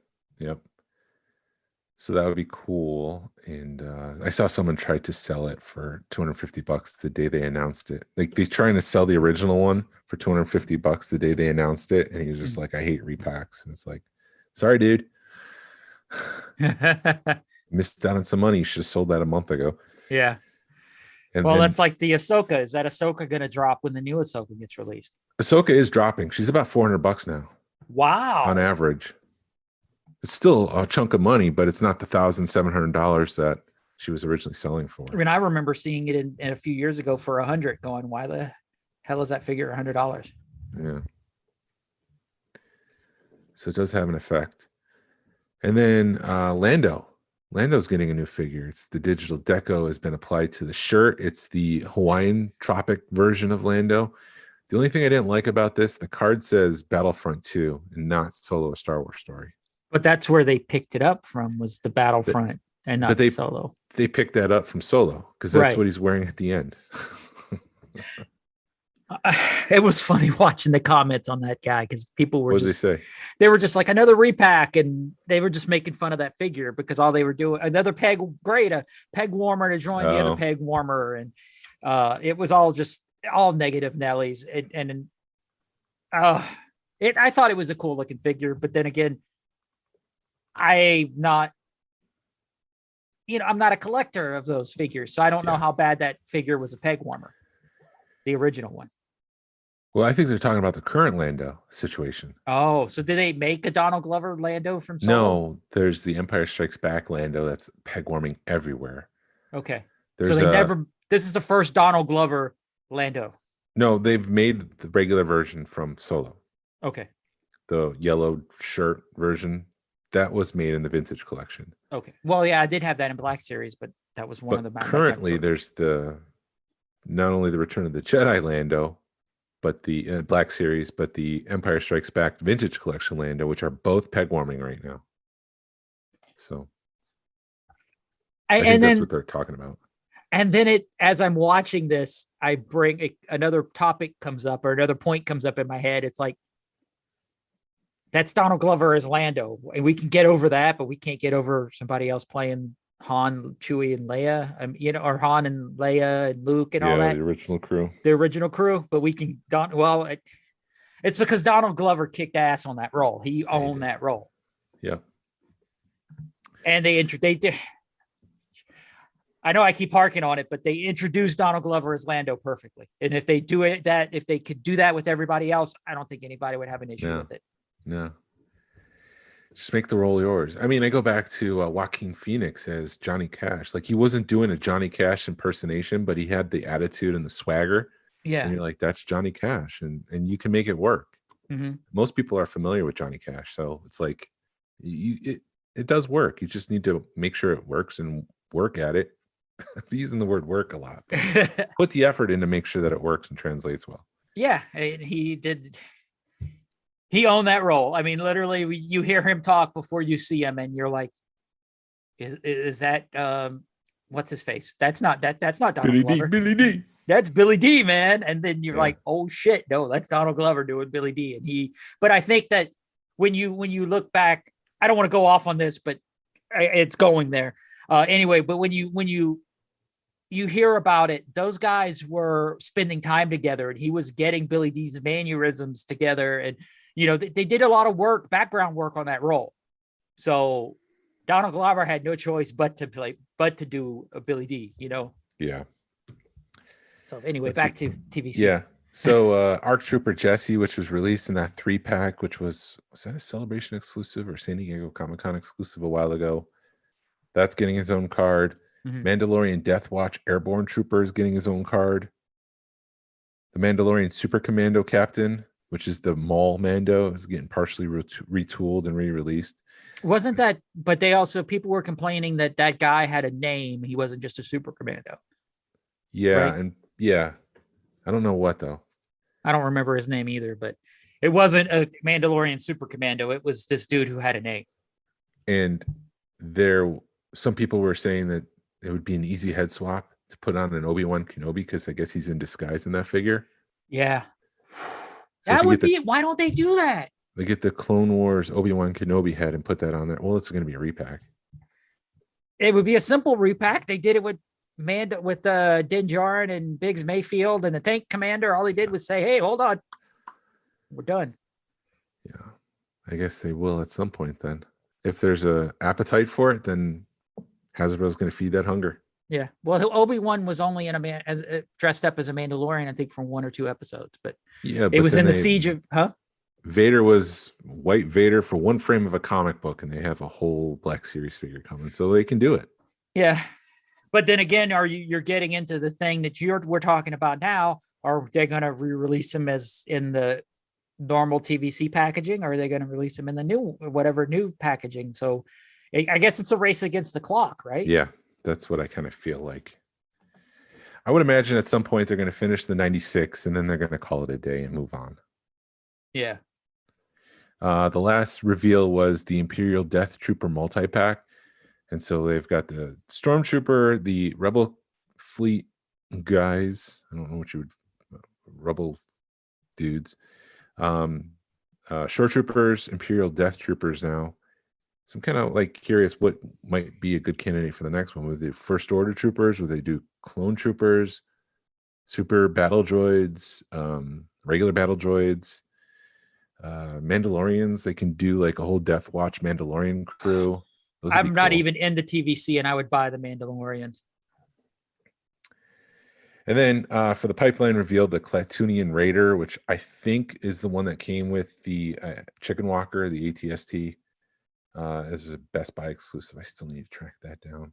So that would be cool. And I saw someone try to sell it for $250 the day they announced it. Like they're trying to sell the original one for $250 the day they announced it. And he was just like, I hate repacks. And it's like, sorry, dude. Missed out on some money. You should have sold that a month ago. Yeah. And well, then, that's like the Ahsoka. Is that Ahsoka going to drop when the new Ahsoka gets released? Ahsoka is dropping. She's about $400 now. Wow. On average. It's still a chunk of money, but it's not the $1,700 that she was originally selling for. I mean, I remember seeing it in a few years ago for $100, going, why the hell is that figure $100? Yeah. So it does have an effect. And then Lando's getting a new figure. It's the digital deco has been applied to the shirt. It's the Hawaiian tropic version of Lando. The only thing I didn't like about this, the card says Battlefront 2 and not Solo: A Star Wars Story. But that's where they picked it up from, was the Battlefront and not the Solo. They picked that up from Solo because that's Right. what he's wearing at the end. It was funny watching the comments on that guy because people were What did they say? they were just like, another repack, and they were just making fun of that figure because all they were doing, another peg, great, a peg warmer to join the other peg warmer, and it was all just all negative Nellies, I thought it was a cool looking figure, but then again, I'm not a collector of those figures, so I don't know how bad that figure was a peg warmer, the original one. Well, I think they're talking about the current Lando situation. Oh, so did they make a Donald Glover Lando from Solo? No, there's the Empire Strikes Back Lando that's peg warming everywhere. Okay. There's so this is the first Donald Glover Lando. No, they've made the regular version from Solo. Okay. The yellow shirt version that was made in the vintage collection. Okay. Well, yeah, I did have that in Black Series, but that was one of the. Currently, there's not only the Return of the Jedi Lando, but the Black Series, but the Empire Strikes Back vintage collection Lando, which are both peg warming right now. So, I think that's what they're talking about. And then as I'm watching this, I bring another topic comes up, or another point comes up in my head. It's like, that's Donald Glover as Lando, and we can get over that, but we can't get over somebody else playing Han, Chewie, and Leia. Or Han and Leia and Luke and all that. The original crew. But we can it's because Donald Glover kicked ass on that role. He owned that role. Yeah. And they did. I know I keep harking on it, but they introduced Donald Glover as Lando perfectly. And if they if they could do that with everybody else, I don't think anybody would have an issue with it. No. Just make the role yours. I mean, I go back to Joaquin Phoenix as Johnny Cash. Like, he wasn't doing a Johnny Cash impersonation, but he had the attitude and the swagger. Yeah. And you're like, that's Johnny Cash. And you can make it work. Mm-hmm. Most people are familiar with Johnny Cash. So it's like, it does work. You just need to make sure it works and work at it. I'm using the word work a lot. Put the effort in to make sure that it works and translates well. Yeah, he did. He owned that role. I mean, literally, you hear him talk before you see him, and you're like, "Is that what's his face? That's not Donald Glover. Billy D. That's Billy D, man." And then you're like, "Oh shit, no, that's Donald Glover doing Billy D." And but I think that when you look back, I don't want to go off on this, but it's going there anyway. But when you hear about it, those guys were spending time together, and he was getting Billy D's mannerisms together, and they did a lot of work, background work on that role. So Donald Glover had no choice but to do a Billy D. Yeah. So anyway, back to TVC. Yeah. So ARC Trooper Jesse, which was released in that 3-pack, which was that a Celebration exclusive or San Diego Comic-Con exclusive a while ago? That's getting his own card. Mm-hmm. Mandalorian Death Watch Airborne Trooper is getting his own card. The Mandalorian Super Commando Captain, which is the Maul Mando, is getting partially retooled and re-released. Wasn't that? But people were complaining that guy had a name. He wasn't just a Super Commando. Yeah, right? and yeah, I don't know what though. I don't remember his name either, but it wasn't a Mandalorian Super Commando. It was this dude who had a name. And some people were saying that it would be an easy head swap to put on an Obi-Wan Kenobi because I guess he's in disguise in that figure. Yeah. So that would be it. Why don't they do that? They get the Clone Wars Obi-Wan Kenobi head and put that on there. Well, it's going to be a repack. It would be a simple repack. They did it with Din Djarin and Biggs Mayfield and the Tank Commander. All he did was say, "Hey, hold on, we're done." Yeah, I guess they will at some point then. If there's a appetite for it, then Hasbro's going to feed that hunger. Yeah. Well, Obi-Wan was only dressed up as a Mandalorian, I think, from 1 or 2 episodes, but it was in the Siege of, Vader was white Vader for one frame of a comic book, and they have a whole Black Series figure coming, so they can do it. Yeah. But then again, you're getting into the thing that we're talking about now? Are they going to re-release them as in the normal TVC packaging, or are they going to release them in the new packaging? So I guess it's a race against the clock, right? Yeah, that's what I kind of feel like. I would imagine at some point they're going to finish the 96 and then they're going to call it a day and move on. Yeah. The last reveal was the Imperial Death Trooper multi-pack. And so they've got the Stormtrooper, the Rebel Fleet guys. I don't know what you would, Rebel dudes. Shore Troopers, Imperial Death Troopers now. So I'm kind of like curious what might be a good candidate for the next one. Would they do First Order Troopers? Would they do Clone Troopers? Super Battle Droids? Regular Battle Droids? Mandalorians? They can do like a whole Death Watch Mandalorian crew. I'm not even in the TVC, and I would buy the Mandalorians. And then for the pipeline revealed the Klatooinian Raider, which I think is the one that came with the Chicken Walker, the ATST. As a Best Buy exclusive. I still need to track that down.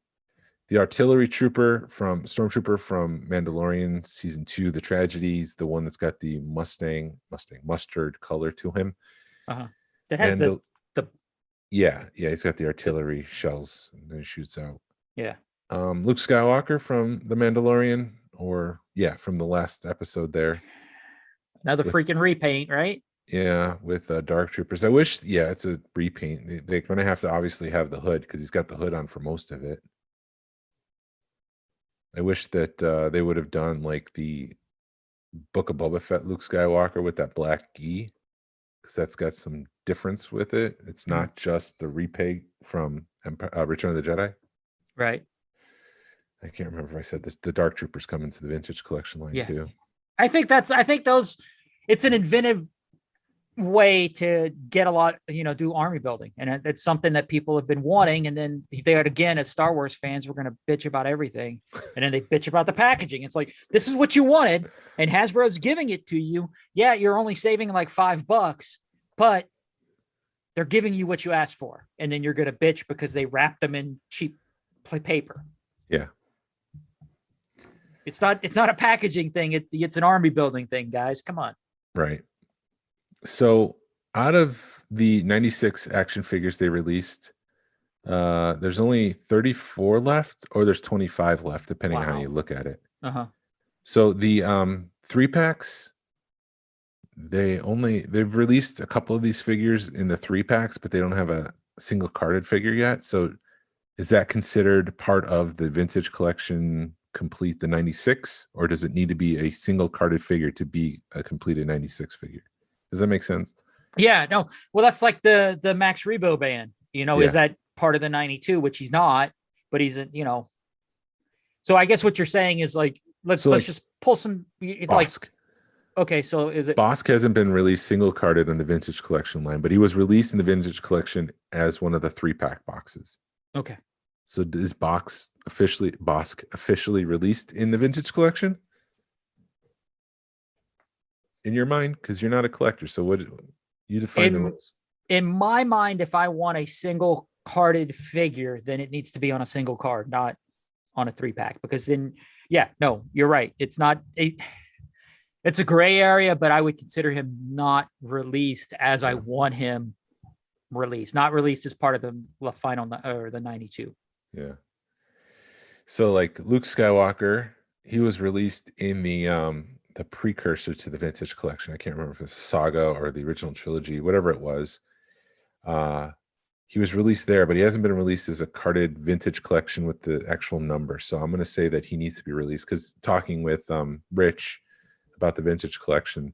The Artillery Stormtrooper from Mandalorian Season 2, The Tragedies, the one that's got the Mustang mustard color to him. That has the yeah, he's got the artillery shells that he shoots out. Yeah. Luke Skywalker from The Mandalorian, or from the last episode there. Another freaking repaint, right? Yeah, with Dark Troopers. I wish, it's a repaint. They're going to have to obviously have the hood because he's got the hood on for most of it. I wish that they would have done like the Book of Boba Fett Luke Skywalker with that black gi, because that's got some difference with it. It's not just the repaint from Return of the Jedi. Right. I can't remember if I said this. The Dark Troopers come into the vintage collection line too. I think those, it's an inventive way to get a lot, do army building. And it's something that people have been wanting. And then they are, again, as Star Wars fans, we're going to bitch about everything. And then they bitch about the packaging. It's like, this is what you wanted, and Hasbro's giving it to you. Yeah, you're only saving like $5, but they're giving you what you asked for. And then you're going to bitch because they wrap them in cheap paper. Yeah. It's not a packaging thing. It's an army building thing, guys. Come on. Right. So out of the 96 action figures they released, there's only 34 left, or there's 25 left, depending on how you look at it. So the 3-packs, they've released a couple of these figures in the 3-packs, but they don't have a single carded figure yet. So is that considered part of the vintage collection complete the 96, or does it need to be a single carded figure to be a completed 96 figure? Does that make sense? Yeah, no. Well, that's like the Max Rebo band, is that part of the 92, which he's not, but he's so I guess what you're saying is like, let's just pull some Bosk. Okay, so is it Bosk hasn't been released single carded in the vintage collection line, but he was released in the vintage collection as one of the 3-pack boxes. Okay. So is Bosk officially released in the vintage collection? In your mind, because you're not a collector, so what you define the rules? In my mind, if I want a single carded figure, then it needs to be on a single card, not on a 3-pack. Because then, you're right. It's not it's a gray area, but I would consider him not released as I want him released, not released as part of the final or the 92. Yeah. So like Luke Skywalker, he was released in the precursor to the vintage collection. I can't remember if it's a saga or the original trilogy, whatever it was. He was released there, but he hasn't been released as a carded vintage collection with the actual number. So I'm going to say that he needs to be released, because talking with Rich about the vintage collection,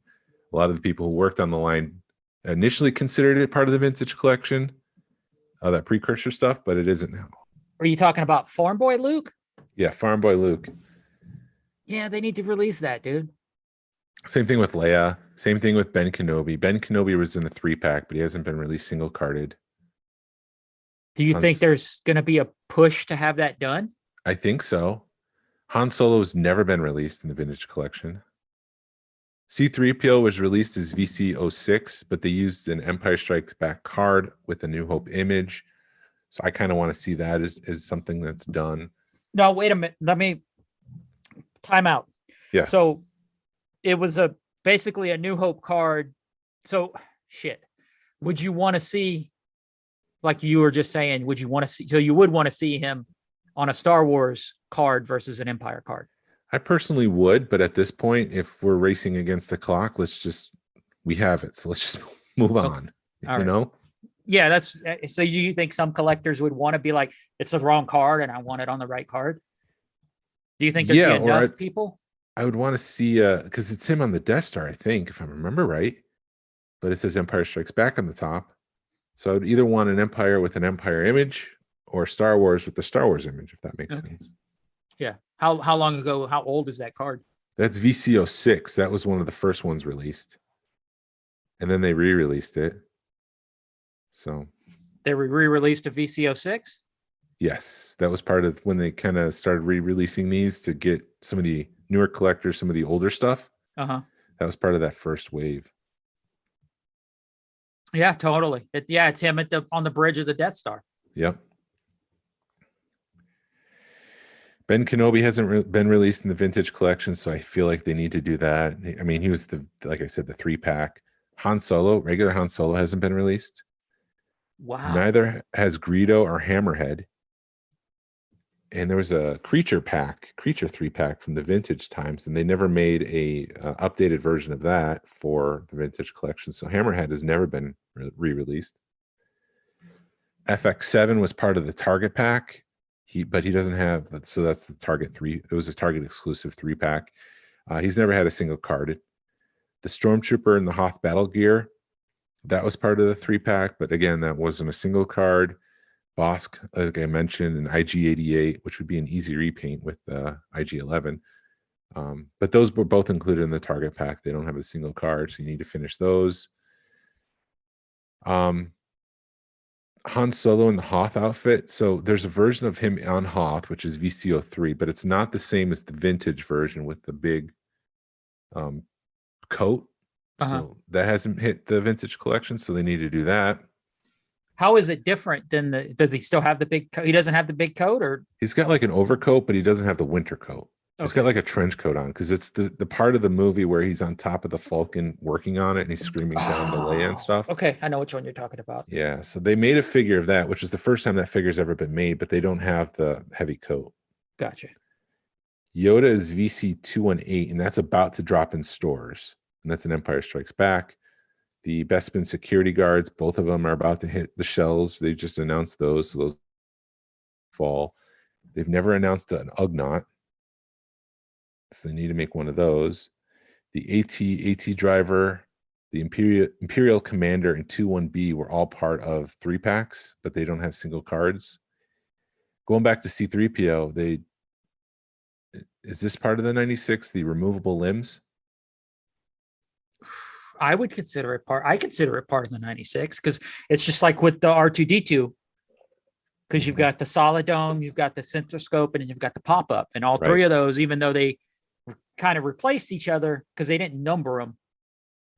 a lot of the people who worked on the line initially considered it part of the vintage collection, that precursor stuff, but it isn't now. Are you talking about Farm Boy Luke? Yeah, Farm Boy Luke. Yeah, they need to release that, dude. Same thing with Leia. Same thing with Ben Kenobi. Ben Kenobi was in a 3-pack, but he hasn't been released single carded. Do you think there's going to be a push to have that done? I think so. Han Solo's never been released in the vintage collection. C-3PO was released as VC-06, but they used an Empire Strikes Back card with a New Hope image. So I kind of want to see that as something that's done. No, wait a minute. Let me time out. Yeah. So it was basically a New Hope card. So shit. Would you want to see, like you were just saying, would you want to see, so you would want to see him on a Star Wars card versus an Empire card? I personally would, but at this point, if we're racing against the clock, we have it. So let's just move on. All You right. know? Yeah, that's so you think some collectors would want to be like, it's the wrong card and I want it on the right card? Do you think there'd Yeah, be or enough people? I would want to see because it's him on the Death Star, I think, if I remember right. But it says Empire Strikes Back on the top. So I would either want an Empire with an Empire image or Star Wars with the Star Wars image, if that makes sense. Yeah. How long ago, how old is that card? That's VCO6. That was one of the first ones released. And then they re-released it. So They re-released a VCO6? yes, that was part of when they kind of started re-releasing these to get some of the newer collectors, some of the older stuff. Uh-huh. That was part of that first wave. Yeah, totally. It's him on the bridge of the Death Star. Yep. Ben Kenobi hasn't been released in the vintage collection, so I feel like they need to do that. I mean, he was like I said, the 3-pack. Han Solo, regular Han Solo hasn't been released. Wow. Neither has Greedo or Hammerhead. And there was a creature 3-pack from the vintage times, and they never made a updated version of that for the vintage collection. So Hammerhead has never been re-released. FX7 was part of the Target pack. But he doesn't have, so that's the Target 3. It was a Target exclusive 3-pack. He's never had a single card. The Stormtrooper and the Hoth Battle Gear, that was part of the 3-pack, but again, that wasn't a single card. Bosk, like I mentioned, an IG-88, which would be an easy repaint with IG-11. But those were both included in the Target pack. They don't have a single card, so you need to finish those. Han Solo in the Hoth outfit. So there's a version of him on Hoth, which is VCO3, but it's not the same as the vintage version with the big coat. So that hasn't hit the vintage collection, so they need to do that. How is it different than does he still have the big coat? He doesn't have the big coat, or he's got like an overcoat, but he doesn't have the winter coat. He's got like a trench coat on because it's the part of the movie where he's on top of the Falcon working on it and he's screaming down the Leia and stuff. Okay, I know which one you're talking about. Yeah, so they made a figure of that, which is the first time that figure's ever been made, but they don't have the heavy coat. Gotcha. Yoda is VC218, and that's about to drop in stores, and that's an Empire Strikes Back. The Bespin security guards, both of them are about to hit the shelves. They just announced those, so those fall. They've never announced an Ugnaught, so they need to make one of those. The AT driver, the Imperial Commander, and 2-1B were all part of 3-packs, but they don't have single cards. Going back to C-3PO, is this part of the 96, the removable limbs? I would consider it part. I consider it part of the 96 because it's just like with the R2D2. Because you've got the solid dome, you've got the centroscope, and you've got the pop-up, and all three of those, even though they kind of replaced each other because they didn't number them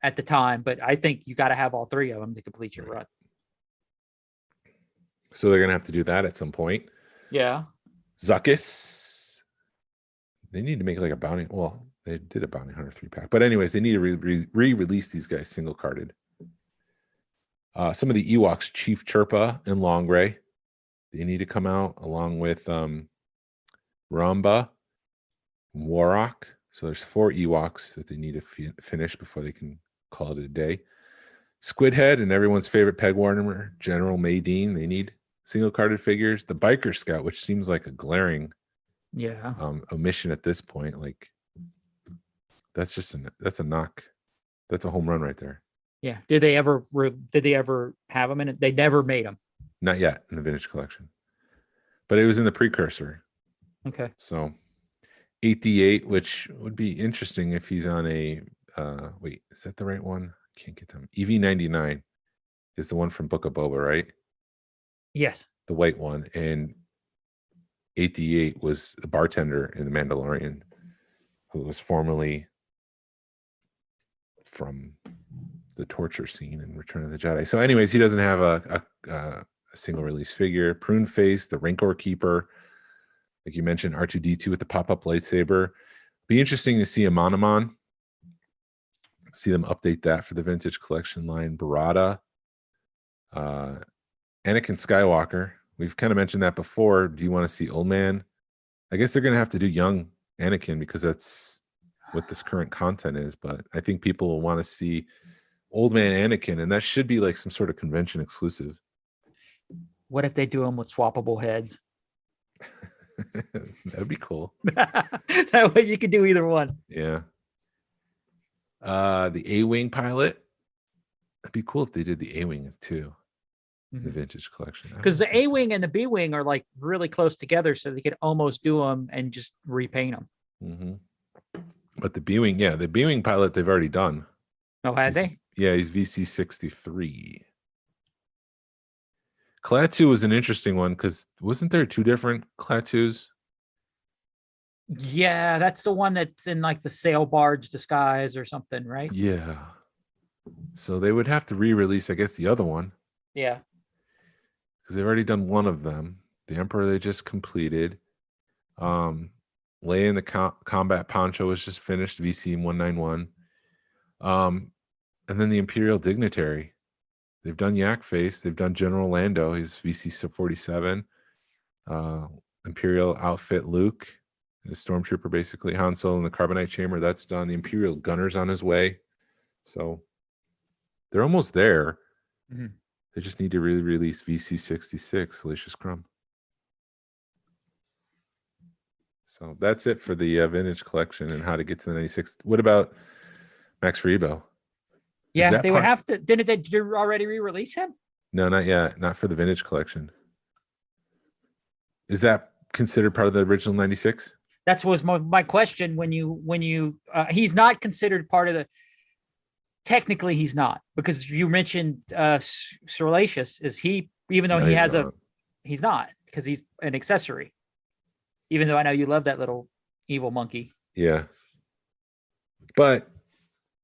at the time, but I think you got to have all three of them to complete your run. So they're gonna have to do that at some point. Yeah. Zuckuss. They need to make like a bounty. Well, they did a bounty hunter 3-pack, but anyways, they need to re-release these guys single carded. Some of the Ewoks, Chief Chirpa and Longray, they need to come out along with Ramba, Warrock. So there's 4 Ewoks that they need to finish before they can call it a day. Squidhead and everyone's favorite peg warmer, General Maydean. They need single carded figures. The Biker Scout, which seems like a glaring omission at this point. Like that's a knock. That's a home run right there. Yeah. Did they ever have them in it? They never made them. Not yet in the vintage collection, but it was in the precursor. Okay. So 8D8, which would be interesting if he's on a wait, is that the right one? I can't get them. EV99 is the one from Book of Boba, right? Yes. The white one. And 8D8 was the bartender in The Mandalorian who was formerly from the torture scene in Return of the Jedi. So anyways, he doesn't have a single release figure. Prune Face, the Rancor Keeper, Like you mentioned, R2D2 with the pop-up lightsaber. Be interesting to see a Monomon. See them update that for the vintage collection line. Barada. Anakin Skywalker. We've kind of mentioned that before. Do you want to see Old Man? I guess they're going to have to do young Anakin because that's what this current content is. But I think people will want to see Old Man Anakin, and that should be like some sort of convention exclusive. What if they do them with swappable heads? That'd be cool. That way you could do either one. Yeah. The A-Wing pilot. It'd be cool if they did the A-Wing too. The vintage collection. Because the A-Wing and the B-Wing are like really close together, so they could almost do them and just repaint them. Mm-hmm. But the B-Wing, yeah, the B-Wing pilot they've already done. Oh, had they? Yeah, he's VC63. Klaatu was an interesting one because wasn't there 2 different Klaatus? Yeah, that's the one that's in like the sail barge disguise or something, right? Yeah. So they would have to re-release, I guess, the other one. Yeah. Because they've already done one of them. The Emperor they just completed. Leia in the combat poncho was just finished, VC 191. And then the Imperial Dignitary. They've done Yak Face. They've done General Lando. He's VC 47. Imperial outfit Luke, the Stormtrooper basically. Han Solo in the Carbonite Chamber. That's done. The Imperial Gunner's on his way. So they're almost there. Mm-hmm. They just need to re-release VC66, Salacious Crumb. So that's it for the vintage collection and how to get to the 96. What about Max Rebo? Yeah, they would have to. Didn't they already re-release him? No, not yet. Not for the vintage collection. Is that considered part of the original 96? That was my question. When you he's not considered part of the. Technically, he's not, because you mentioned Salacious. Is he? Even though he has he's not, because he's an accessory. Even though I know you love that little evil monkey. Yeah, but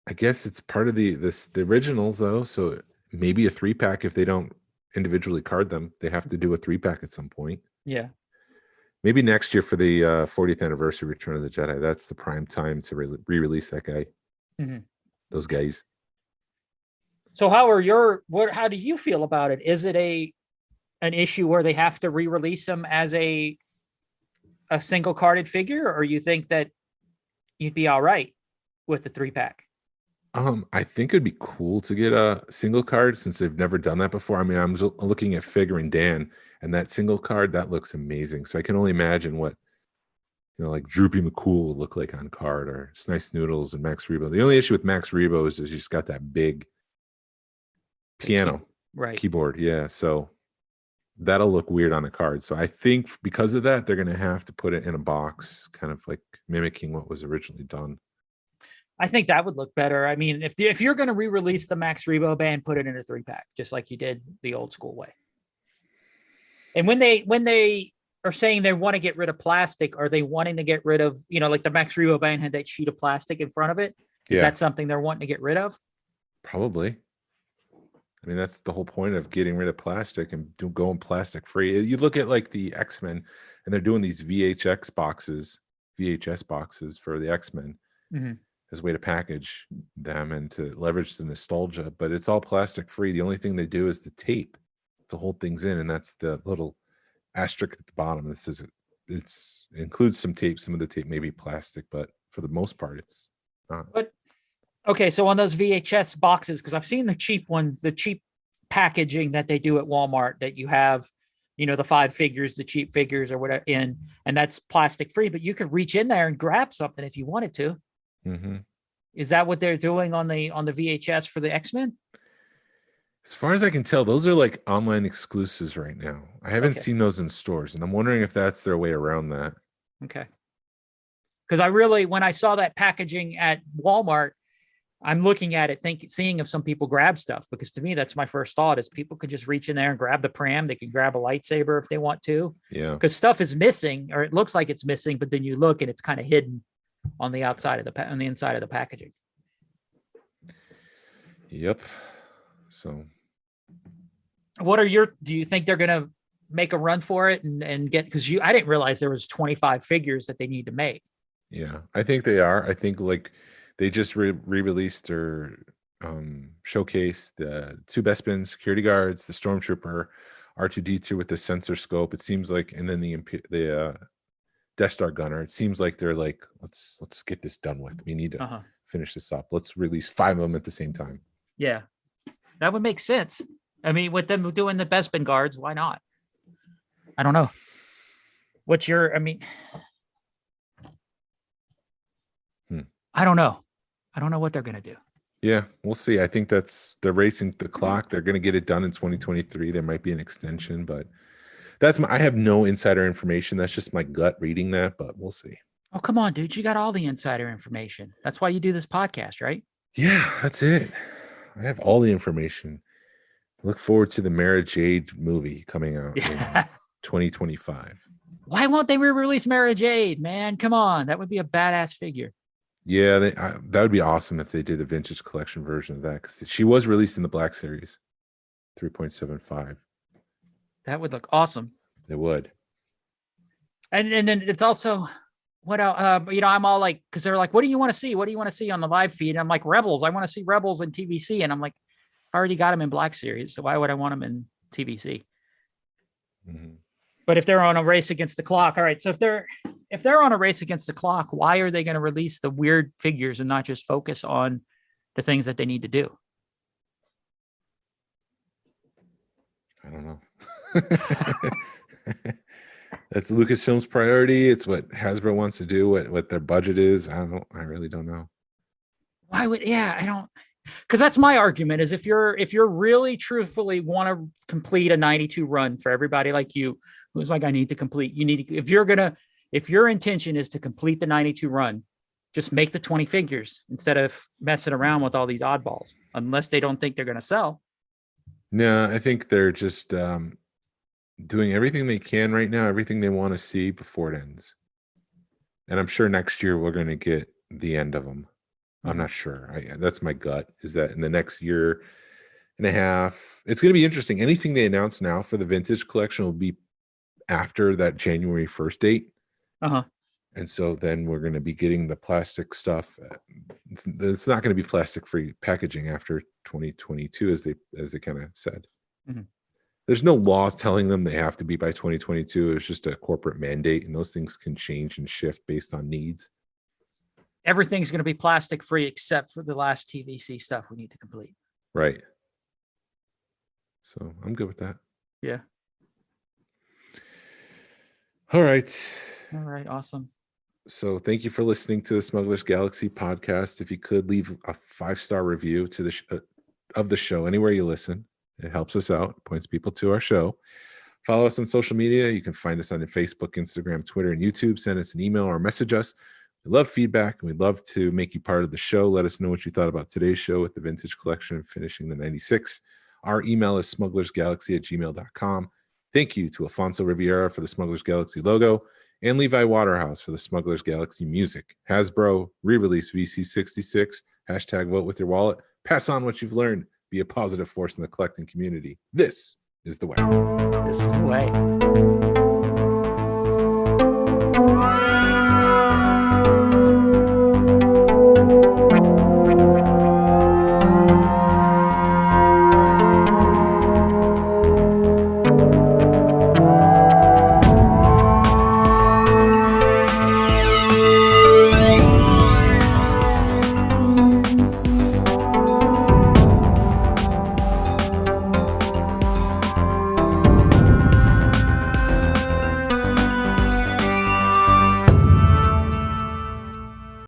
I guess it's part of the originals though. So maybe a 3-pack if they don't individually card them, they have to do a 3-pack at some point. Yeah. Maybe next year for the 40th anniversary Return of the Jedi. That's the prime time to re-release that guy. Mm-hmm. Those guys. So how do you feel about it? Is it an issue where they have to re-release them as a single carded figure, or you think that you'd be all right with the 3-pack? I think it'd be cool to get a single card since they've never done that before. I mean, I'm looking at Figure and Dan, and that single card, that looks amazing. So I can only imagine what, like Droopy McCool would look like on card, or Snice Noodles and Max Rebo. The only issue with Max Rebo is he's got that big piano keyboard. Yeah. So that'll look weird on a card. So I think because of that, they're going to have to put it in a box, kind of like mimicking what was originally done. I think that would look better. I mean, if you're going to re-release the Max Rebo band, put it in a 3-pack, just like you did the old school way. And when they are saying they want to get rid of plastic, are they wanting to get rid of, like the Max Rebo band had that sheet of plastic in front of it? Is that something they're wanting to get rid of? Probably. I mean, that's the whole point of getting rid of plastic and going plastic free. You look at like the X-Men, and they're doing these VHS boxes for the X-Men. Mm-hmm. As a way to package them and to leverage the nostalgia, but it's all plastic free. The only thing they do is the tape to hold things in, and that's the little asterisk at the bottom that says it includes some tape. Some of the tape may be plastic, but for the most part, it's not. But okay, so on those VHS boxes, because I've seen the cheap ones, the cheap packaging that they do at Walmart, that you have, the 5 figures, the cheap figures or whatever and that's plastic free, but you could reach in there and grab something if you wanted to. Mm-hmm. Is that what they're doing on the VHS for the X-Men? As far as I can tell, those are like online exclusives right now. I haven't seen those in stores, and I'm wondering if that's their way around that. Okay. Because when I saw that packaging at Walmart, I'm looking at it, seeing if some people grab stuff, because to me, that's my first thought is people could just reach in there and grab the pram. They can grab a lightsaber if they want to. Yeah. Because stuff is missing, or it looks like it's missing, but then you look and it's kind of hidden on the outside of on the inside of the packaging. Yep. So do you think they're going to make a run for it and get, because I didn't realize there was 25 figures that they need to make. Yeah, I think they are. I think like they just re-released or showcased the 2 Bespin security guards, the Stormtrooper, R2D2 with the sensor scope. It seems like, and then the Death Star gunner. It seems like they're like, let's get this done with. We need to finish this up. Let's release 5 of them at the same time. Yeah, that would make sense. I mean, with them doing the Bespin guards, why not? I don't know. What's your? I mean, I don't know. I don't know what they're gonna do. Yeah, we'll see. I think they're racing the clock. They're going to get it done in 2023. There might be an extension, but I have no insider information. That's just my gut reading that, but we'll see. Oh, come on, dude. You got all the insider information. That's why you do this podcast, right? Yeah, that's it. I have all the information. I look forward to the Mara Jade movie coming out in 2025. Why won't they re-release Mara Jade, man? Come on. That would be a badass figure. Yeah, that would be awesome if they did a vintage collection version of that, because she was released in the Black Series 3.75. That would look awesome. It would. And then it's also, what else? I'm all like, because they're like, what do you want to see? What do you want to see on the live feed? And I'm like, Rebels. I want to see Rebels in TVC. And I'm like, I already got them in Black Series, so why would I want them in TVC? Mm-hmm. But if they're on a race against the clock, all right. So if they're on a race against the clock, why are they going to release the weird figures and not just focus on the things that they need to do? I don't know. That's Lucasfilm's priority. It's what Hasbro wants to do, what their budget is. I really don't know. Why would, I don't, because that's my argument is if you're really truthfully want to complete a 92 run for everybody like you, who's like, I need to complete, if your intention is to complete the 92 run, just make the 20 figures instead of messing around with all these oddballs, unless they don't think they're going to sell. No, I think they're just doing everything they can right now, everything they want to see before it ends. And I'm sure next year we're going to get the end of them. I'm not sure. That's my gut, is that in the next year and a half, it's going to be interesting. Anything they announce now for the vintage collection will be after that January 1st date. And so then we're going to be getting the plastic stuff. It's not going to be plastic free packaging after 2022, as they kind of said. Mm-hmm. There's no laws telling them they have to be by 2022. It's just a corporate mandate, and those things can change and shift based on needs. Everything's going to be plastic free except for the last TVC stuff we need to complete. Right. So I'm good with that. Yeah. All right. All right. Awesome. So thank you for listening to the Smuggler's Galaxy podcast. If you could leave a 5-star review to of the show anywhere you listen, it helps us out, points people to our show. Follow us on social media. You can find us on Facebook, Instagram, Twitter, and YouTube. Send us an email or message us. We love feedback, and we'd love to make you part of the show. Let us know what you thought about today's show with the vintage collection and finishing the 96. Our email is smugglersgalaxy@gmail.com. Thank you to Alfonso Riviera for the Smuggler's Galaxy logo and Levi Waterhouse for the Smuggler's Galaxy music. Hasbro, re-release VC66, #vote with your wallet. Pass on what you've learned. Be a positive force in the collecting community. This is the way. This is the way.